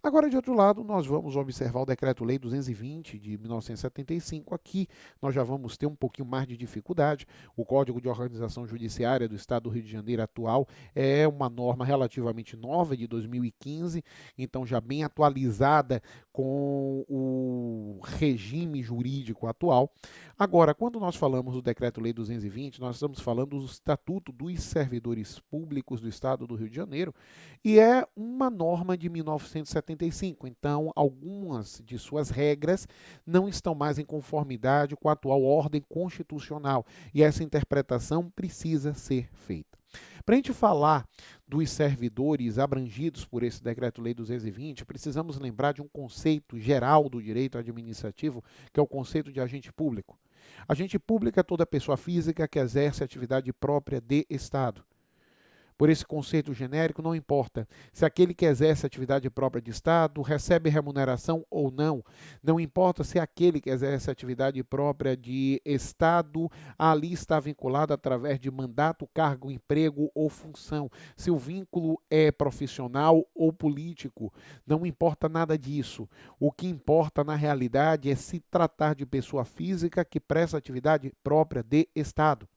Agora, de outro lado, nós vamos observar o Decreto-Lei 220 de 1975. Aqui nós já vamos ter um pouquinho mais de dificuldade. O Código de Organização Judiciária do Estado do Rio de Janeiro atual é uma norma relativamente nova, de 2015, então já bem atualizada com o regime jurídico atual. Agora, quando nós falamos do Decreto-Lei 220, nós estamos falando do Estatuto dos Servidores Públicos do Estado do Rio de Janeiro, e é uma norma de 1975, então algumas de suas regras não estão mais em conformidade com a atual ordem constitucional, e essa interpretação precisa ser feita. Para a gente falar dos servidores abrangidos por esse Decreto-Lei 220, precisamos lembrar de um conceito geral do direito administrativo, que é o conceito de agente público. Agente público é toda pessoa física que exerce atividade própria de Estado. Por esse conceito genérico, não importa se aquele que exerce atividade própria de Estado recebe remuneração ou não. Não importa se aquele que exerce atividade própria de Estado ali está vinculado através de mandato, cargo, emprego ou função. Se o vínculo é profissional ou político, não importa nada disso. O que importa na realidade é se tratar de pessoa física que presta atividade própria de Estado.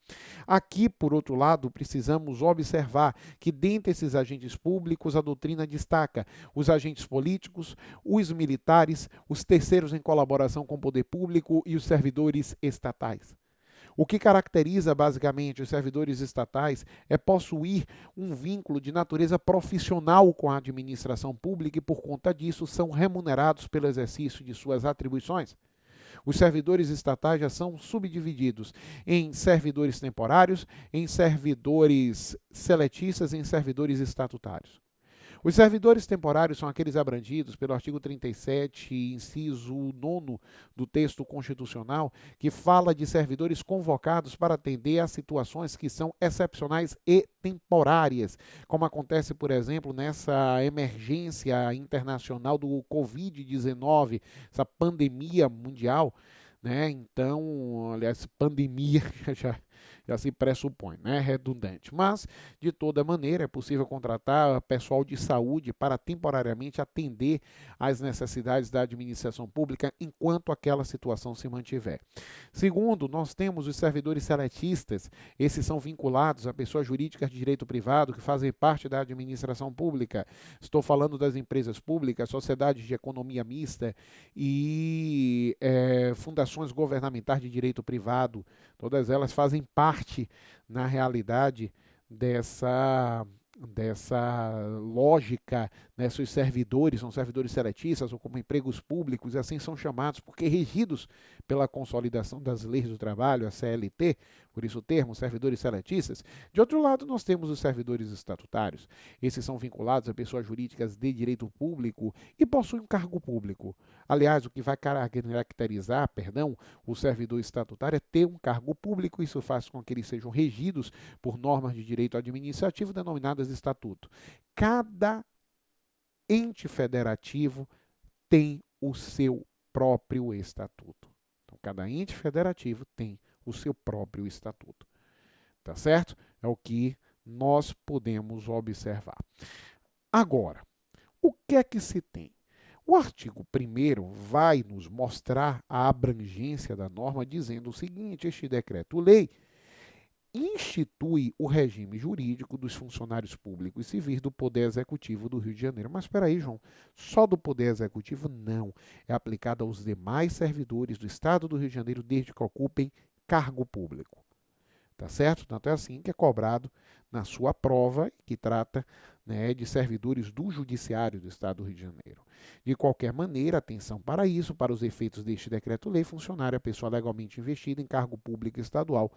Aqui, por outro lado, precisamos observar que dentre esses agentes públicos a doutrina destaca os agentes políticos, os militares, os terceiros em colaboração com o poder público e os servidores estatais. O que caracteriza basicamente os servidores estatais é possuir um vínculo de natureza profissional com a administração pública e, por conta disso, são remunerados pelo exercício de suas atribuições. Os servidores estatais já são subdivididos em servidores temporários, em servidores seletistas e em servidores estatutários. Os servidores temporários são aqueles abrangidos pelo artigo 37, inciso 9 do texto constitucional, que fala de servidores convocados para atender a situações que são excepcionais e temporárias, como acontece, por exemplo, nessa emergência internacional do Covid-19, essa pandemia mundial, né? Então, aliás, pandemia já se pressupõe, né? Redundante. Mas, de toda maneira, é possível contratar pessoal de saúde para temporariamente atender às necessidades da administração pública enquanto aquela situação se mantiver. Segundo, nós temos os servidores seletistas. Esses são vinculados a pessoas jurídicas de direito privado que fazem parte da administração pública. Estou falando das empresas públicas, sociedades de economia mista e fundações governamentais de direito privado. Todas elas fazem parte, na realidade, dessa lógica, né? Seus servidores são servidores seletistas ou como empregos públicos, e assim são chamados, porque regidos pela consolidação das leis do trabalho, a CLT, por isso o termo, servidores seletistas. De outro lado, nós temos os servidores estatutários. Esses são vinculados a pessoas jurídicas de direito público e possuem um cargo público. Aliás, o que vai caracterizar, o servidor estatutário é ter um cargo público. Isso faz com que eles sejam regidos por normas de direito administrativo denominadas de estatuto. Cada ente federativo tem o seu próprio estatuto. Então, cada ente federativo tem o seu próprio estatuto. Tá certo? É o que nós podemos observar. Agora, o que é que se tem? O artigo 1º vai nos mostrar a abrangência da norma, dizendo o seguinte: este decreto-lei institui o regime jurídico dos funcionários públicos civis do Poder Executivo do Rio de Janeiro. Mas espera aí, João, só do Poder Executivo? Não. É aplicado aos demais servidores do Estado do Rio de Janeiro, desde que ocupem cargo público. Tá certo? Tanto é assim que é cobrado na sua prova, que trata, né, de servidores do Judiciário do Estado do Rio de Janeiro. De qualquer maneira, atenção para isso, para os efeitos deste decreto-lei, funcionário é a pessoa legalmente investida em cargo público estadual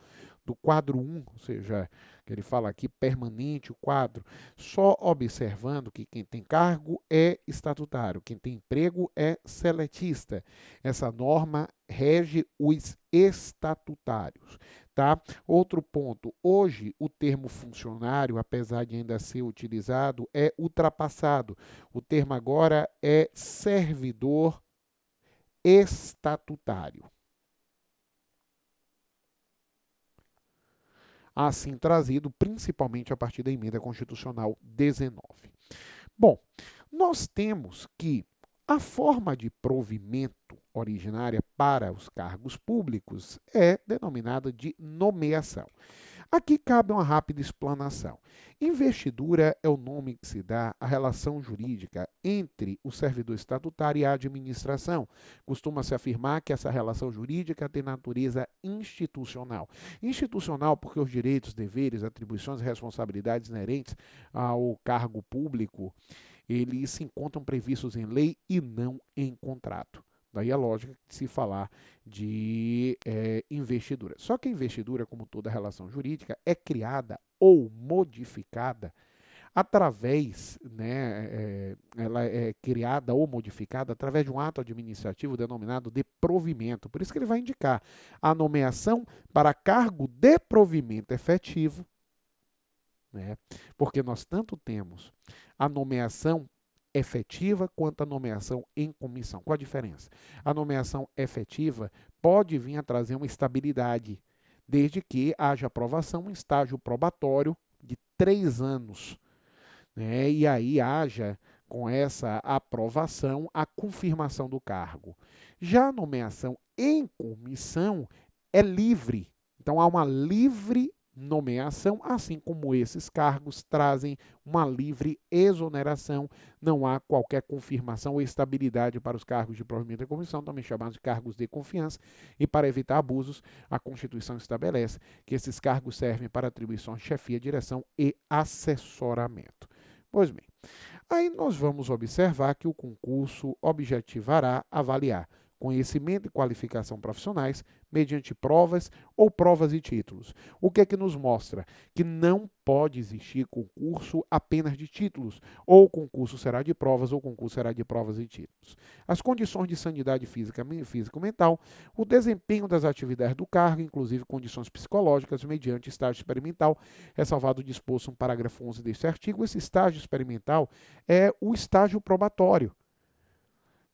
do quadro 1, ou seja, que ele fala aqui permanente, o quadro, só observando que quem tem cargo é estatutário, quem tem emprego é seletista. Essa norma rege os estatutários. Tá? Outro ponto, hoje o termo funcionário, apesar de ainda ser utilizado, é ultrapassado. O termo agora é servidor estatutário. Assim trazido principalmente a partir da emenda constitucional 19. Bom, nós temos que a forma de provimento originária para os cargos públicos é denominada de nomeação. Aqui cabe uma rápida explanação. Investidura é o nome que se dá à relação jurídica entre o servidor estatutário e a administração. Costuma-se afirmar que essa relação jurídica tem natureza institucional. Institucional porque os direitos, deveres, atribuições e responsabilidades inerentes ao cargo público, eles se encontram previstos em lei e não em contrato. Daí a lógica de se falar de investidura. Só que a investidura, como toda relação jurídica, é criada ou modificada através, ela é criada ou modificada através de um ato administrativo denominado de provimento. Por isso que ele vai indicar a nomeação para cargo de provimento efetivo, né? Porque nós tanto temos a nomeação efetiva quanto a nomeação em comissão. Qual a diferença? A nomeação efetiva pode vir a trazer uma estabilidade, desde que haja aprovação em estágio probatório de 3 anos. Né? E aí haja, com essa aprovação, a confirmação do cargo. Já a nomeação em comissão é livre. Então há uma livre nomeação, assim como esses cargos trazem uma livre exoneração, não há qualquer confirmação ou estabilidade para os cargos de provimento e comissão, também chamados de cargos de confiança, e para evitar abusos, a Constituição estabelece que esses cargos servem para atribuições de chefia, direção e assessoramento. Pois bem, aí nós vamos observar que o concurso objetivará avaliar conhecimento e qualificação profissionais mediante provas ou provas e títulos. O que é que nos mostra? Que não pode existir concurso apenas de títulos, ou o concurso será de provas, ou o concurso será de provas e títulos. As condições de sanidade física e mental, o desempenho das atividades do cargo, inclusive condições psicológicas, mediante estágio experimental, ressalvado o disposto no parágrafo 11 deste artigo. Esse estágio experimental é o estágio probatório,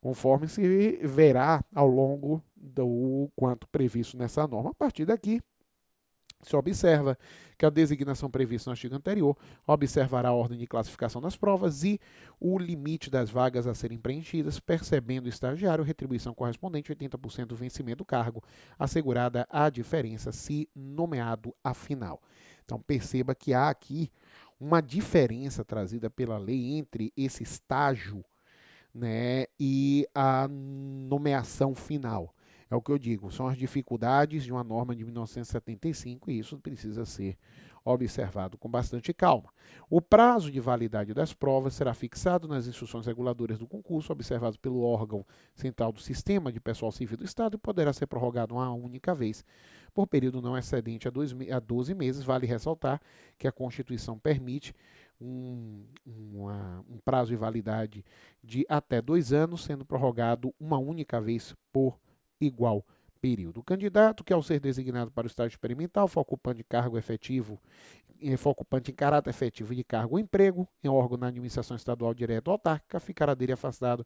conforme se verá ao longo do quanto previsto nessa norma. A partir daqui, se observa que a designação prevista no artigo anterior observará a ordem de classificação das provas e o limite das vagas a serem preenchidas, percebendo o estagiário retribuição correspondente a 80% do vencimento do cargo, assegurada a diferença se nomeado afinal. Então perceba que há aqui uma diferença trazida pela lei entre esse estágio, né, e a nomeação final. É o que eu digo, são as dificuldades de uma norma de 1975 e isso precisa ser observado com bastante calma. O prazo de validade das provas será fixado nas instruções reguladoras do concurso, observado pelo órgão central do Sistema de Pessoal Civil do Estado e poderá ser prorrogado uma única vez, por período não excedente a 12 meses. Vale ressaltar que a Constituição permite um prazo de validade de até 2 anos, sendo prorrogado uma única vez por igual período. O candidato que, ao ser designado para o estágio experimental, for ocupante de cargo efetivo, for ocupante em caráter efetivo de cargo ou emprego em órgão na administração estadual direta ou autárquica, ficará dele afastado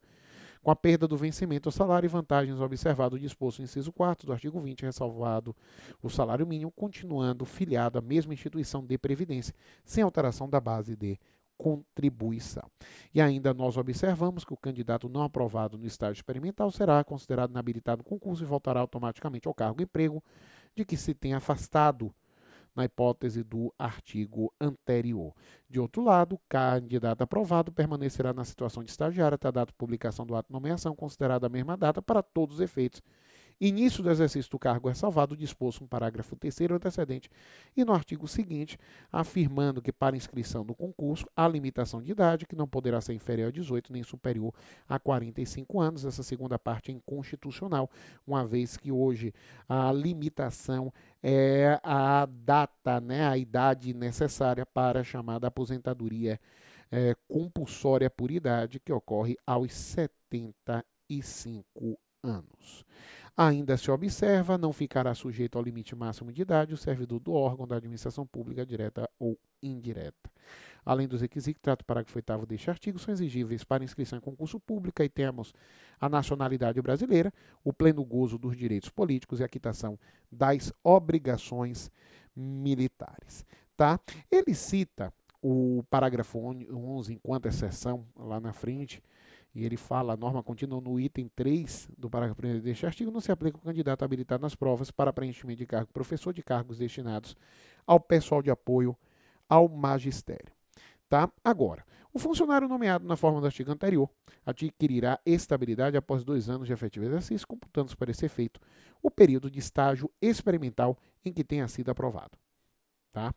com a perda do vencimento ao salário e vantagens observado o disposto no inciso 4 do artigo 20, ressalvado o salário mínimo, continuando filiado à mesma instituição de previdência, sem alteração da base de contribuição. E ainda nós observamos que o candidato não aprovado no estágio experimental será considerado inabilitado no concurso e voltará automaticamente ao cargo ou emprego de que se tenha afastado na hipótese do artigo anterior. De outro lado, o candidato aprovado permanecerá na situação de estagiário até a data de publicação do ato de nomeação, considerada a mesma data para todos os efeitos. Início do exercício do cargo é salvado, disposto no parágrafo 3º antecedente e no artigo seguinte, afirmando que para inscrição no concurso há limitação de idade, que não poderá ser inferior a 18 nem superior a 45 anos. Essa segunda parte é inconstitucional, uma vez que hoje a limitação é a data, né, a idade necessária para a chamada aposentadoria compulsória por idade, que ocorre aos 75 anos. Ainda se observa, não ficará sujeito ao limite máximo de idade o servidor do órgão da administração pública direta ou indireta. Além dos requisitos que trata o parágrafo 8º deste artigo, são exigíveis para inscrição em concurso público e temos a nacionalidade brasileira, o pleno gozo dos direitos políticos e a quitação das obrigações militares. Tá? Ele cita o parágrafo 11 enquanto exceção lá na frente, e ele fala, a norma contínua no item 3 do parágrafo 1º deste artigo, não se aplica ao candidato habilitado nas provas para preenchimento de cargo professor de cargos destinados ao pessoal de apoio ao magistério. Tá? Agora, o funcionário nomeado na forma do artigo anterior adquirirá estabilidade após 2 anos de efetivo exercício, computando-se para esse efeito o período de estágio experimental em que tenha sido aprovado. Tá?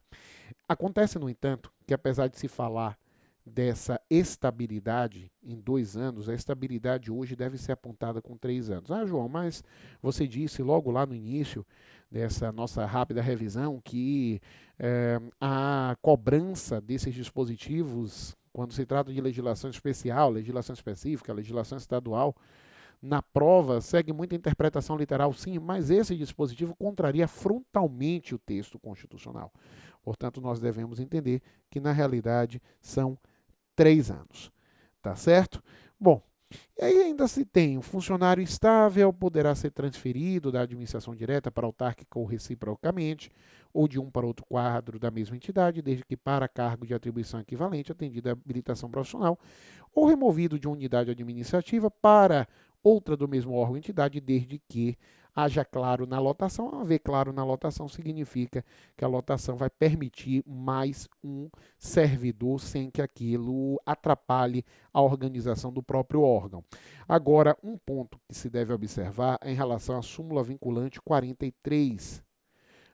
Acontece, no entanto, que apesar de se falar dessa estabilidade em 2 anos, a estabilidade hoje deve ser apontada com 3 anos. Ah, João, mas você disse logo lá no início dessa nossa rápida revisão que a cobrança desses dispositivos, quando se trata de legislação especial, legislação específica, legislação estadual, na prova segue muita interpretação literal, sim, mas esse dispositivo contraria frontalmente o texto constitucional. Portanto, nós devemos entender que, na realidade, são 3 anos. Tá certo? Bom, e aí ainda se tem um funcionário estável, poderá ser transferido da administração direta para a autárquica ou reciprocamente, ou de um para outro quadro da mesma entidade, desde que para cargo de atribuição equivalente atendida a habilitação profissional, ou removido de uma unidade administrativa para outra do mesmo órgão ou entidade, desde que haja claro na lotação. Haver claro na lotação significa que a lotação vai permitir mais um servidor sem que aquilo atrapalhe a organização do próprio órgão. Agora, um ponto que se deve observar é em relação à súmula vinculante 43.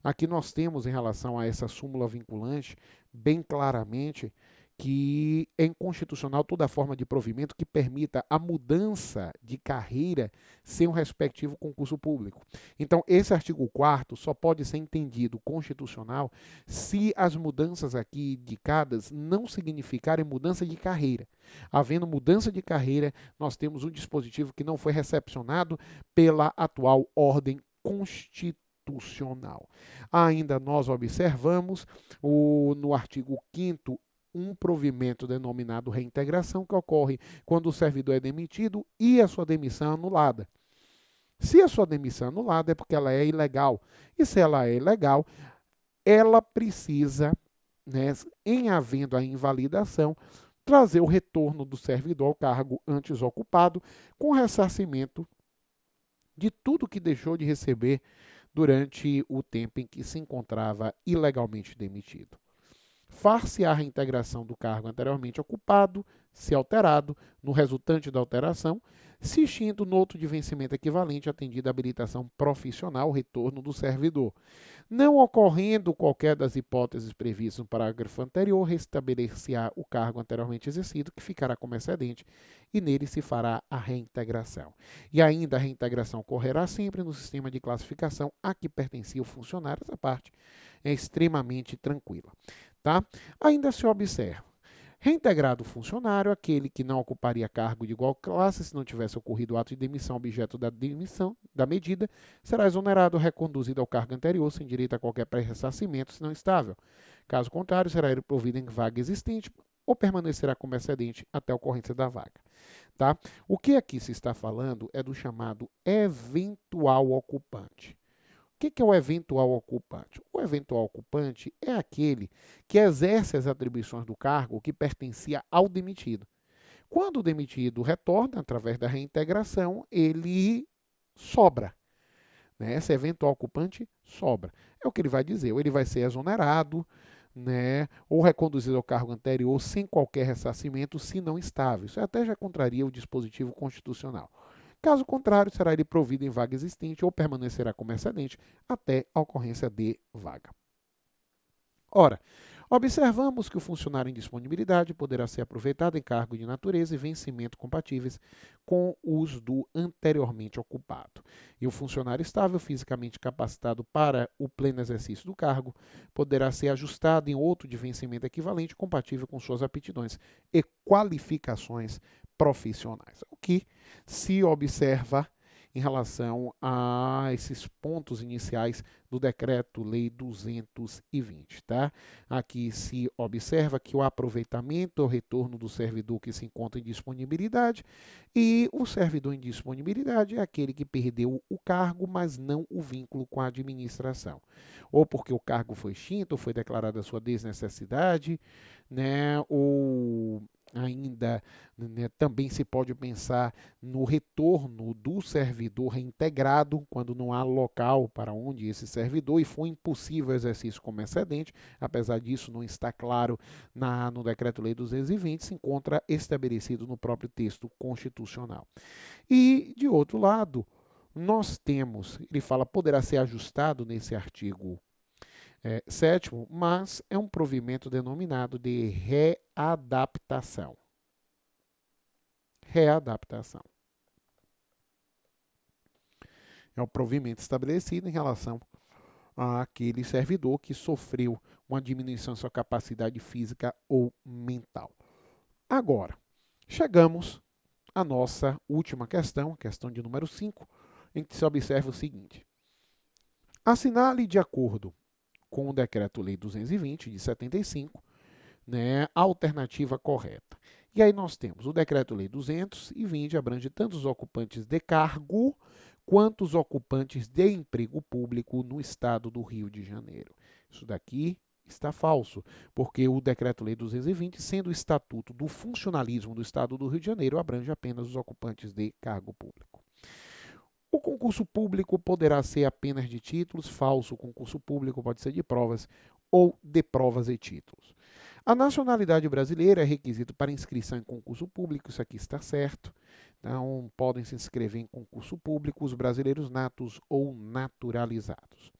Aqui nós temos, em relação a essa súmula vinculante, bem claramente que é inconstitucional toda forma de provimento que permita a mudança de carreira sem o respectivo concurso público. Então, esse artigo 4º só pode ser entendido constitucional se as mudanças aqui indicadas não significarem mudança de carreira. Havendo mudança de carreira, nós temos um dispositivo que não foi recepcionado pela atual ordem constitucional. Ainda nós observamos no artigo 5º um provimento denominado reintegração, que ocorre quando o servidor é demitido e a sua demissão é anulada. Se a sua demissão é anulada, é porque ela é ilegal. E se ela é ilegal, ela precisa, né, em havendo a invalidação, trazer o retorno do servidor ao cargo antes ocupado, com ressarcimento de tudo que deixou de receber durante o tempo em que se encontrava ilegalmente demitido. Far-se-á a reintegração do cargo anteriormente ocupado, se alterado, no resultante da alteração, se extinto no outro de vencimento equivalente, atendida a habilitação profissional, retorno do servidor. Não ocorrendo qualquer das hipóteses previstas no parágrafo anterior, restabelecer-se-á o cargo anteriormente exercido, que ficará como excedente, e nele se fará a reintegração. E ainda a reintegração ocorrerá sempre no sistema de classificação a que pertencia o funcionário. Essa parte é extremamente tranquila. Tá? Ainda se observa, reintegrado o funcionário, aquele que não ocuparia cargo de igual classe se não tivesse ocorrido o ato de demissão objeto da demissão da medida, será exonerado ou reconduzido ao cargo anterior sem direito a qualquer pré-ressarcimento se não estável. Caso contrário, será ele provido em vaga existente ou permanecerá como excedente até a ocorrência da vaga. Tá? O que aqui se está falando é do chamado eventual ocupante. O que é o eventual ocupante? O eventual ocupante é aquele que exerce as atribuições do cargo que pertencia ao demitido. Quando o demitido retorna, através da reintegração, ele sobra. Né? Esse eventual ocupante sobra. É o que ele vai dizer, ou ele vai ser exonerado, né, ou reconduzido ao cargo anterior sem qualquer ressarcimento, se não estável. Isso até já contraria o dispositivo constitucional. Caso contrário, será ele provido em vaga existente ou permanecerá como excedente até a ocorrência de vaga. Ora, observamos que o funcionário em disponibilidade poderá ser aproveitado em cargo de natureza e vencimento compatíveis com os do anteriormente ocupado. E o funcionário estável, fisicamente capacitado para o pleno exercício do cargo, poderá ser ajustado em outro de vencimento equivalente compatível com suas aptidões e qualificações profissionais. O que se observa em relação a esses pontos iniciais do Decreto-Lei 220. Tá? Aqui se observa que o aproveitamento é o retorno do servidor que se encontra em disponibilidade e o servidor em disponibilidade é aquele que perdeu o cargo, mas não o vínculo com a administração. Ou porque o cargo foi extinto, ou foi declarada a sua desnecessidade, né? Ou ainda, né, também se pode pensar no retorno do servidor reintegrado quando não há local para onde esse servidor e foi impossível o exercício como excedente. Apesar disso não está claro no Decreto-Lei 220, se encontra estabelecido no próprio texto constitucional. E, de outro lado, nós temos, ele fala, poderá ser ajustado nesse artigo 7º, mas é um provimento denominado de readaptação. Readaptação. É o provimento estabelecido em relação àquele servidor que sofreu uma diminuição de sua capacidade física ou mental. Agora, chegamos à nossa última questão, questão de número 5, em que se observa o seguinte. Assinale de acordo com o Decreto-Lei 220, de 75, né, a alternativa correta. E aí nós temos o Decreto-Lei 220, abrange tanto os ocupantes de cargo quanto os ocupantes de emprego público no estado do Rio de Janeiro. Isso daqui está falso, porque o Decreto-Lei 220, sendo o Estatuto do Funcionalismo do estado do Rio de Janeiro, abrange apenas os ocupantes de cargo público. O concurso público poderá ser apenas de títulos, falso. O concurso público pode ser de provas ou de provas e títulos. A nacionalidade brasileira é requisito para inscrição em concurso público, isso aqui está certo. Então, podem se inscrever em concurso público os brasileiros natos ou naturalizados.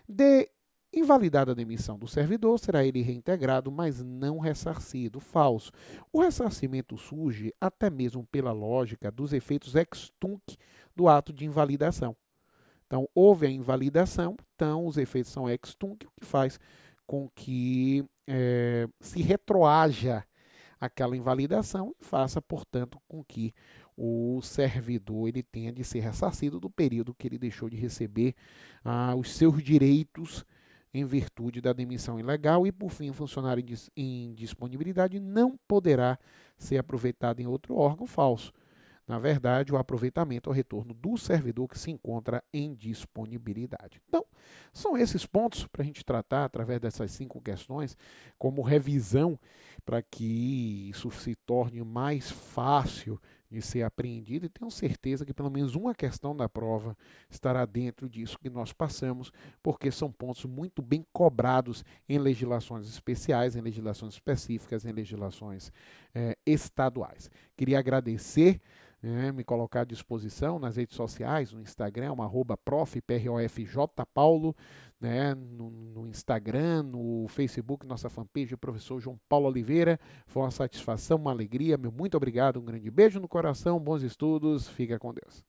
De Invalidada a demissão do servidor, será ele reintegrado, mas não ressarcido. Falso. O ressarcimento surge até mesmo pela lógica dos efeitos ex tunc do ato de invalidação. Então, houve a invalidação, então os efeitos são ex tunc, o que faz com que se retroaja aquela invalidação e faça, portanto, com que o servidor ele tenha de ser ressarcido do período que ele deixou de receber os seus direitos em virtude da demissão ilegal e, por fim, o funcionário em disponibilidade não poderá ser aproveitado em outro órgão. Falso. Na verdade, o aproveitamento é o retorno do servidor que se encontra em disponibilidade. Então, são esses pontos para a gente tratar através dessas 5 questões como revisão para que isso se torne mais fácil de ser apreendido, e tenho certeza que pelo menos uma questão da prova estará dentro disso que nós passamos, porque são pontos muito bem cobrados em legislações especiais, em legislações específicas, em legislações estaduais. Queria agradecer, me colocar à disposição nas redes sociais, no Instagram, @profjpaulo, no Instagram, no Facebook, nossa fanpage, o professor João Paulo Oliveira. Foi uma satisfação, uma alegria. Meu muito obrigado, um grande beijo no coração, bons estudos, fica com Deus.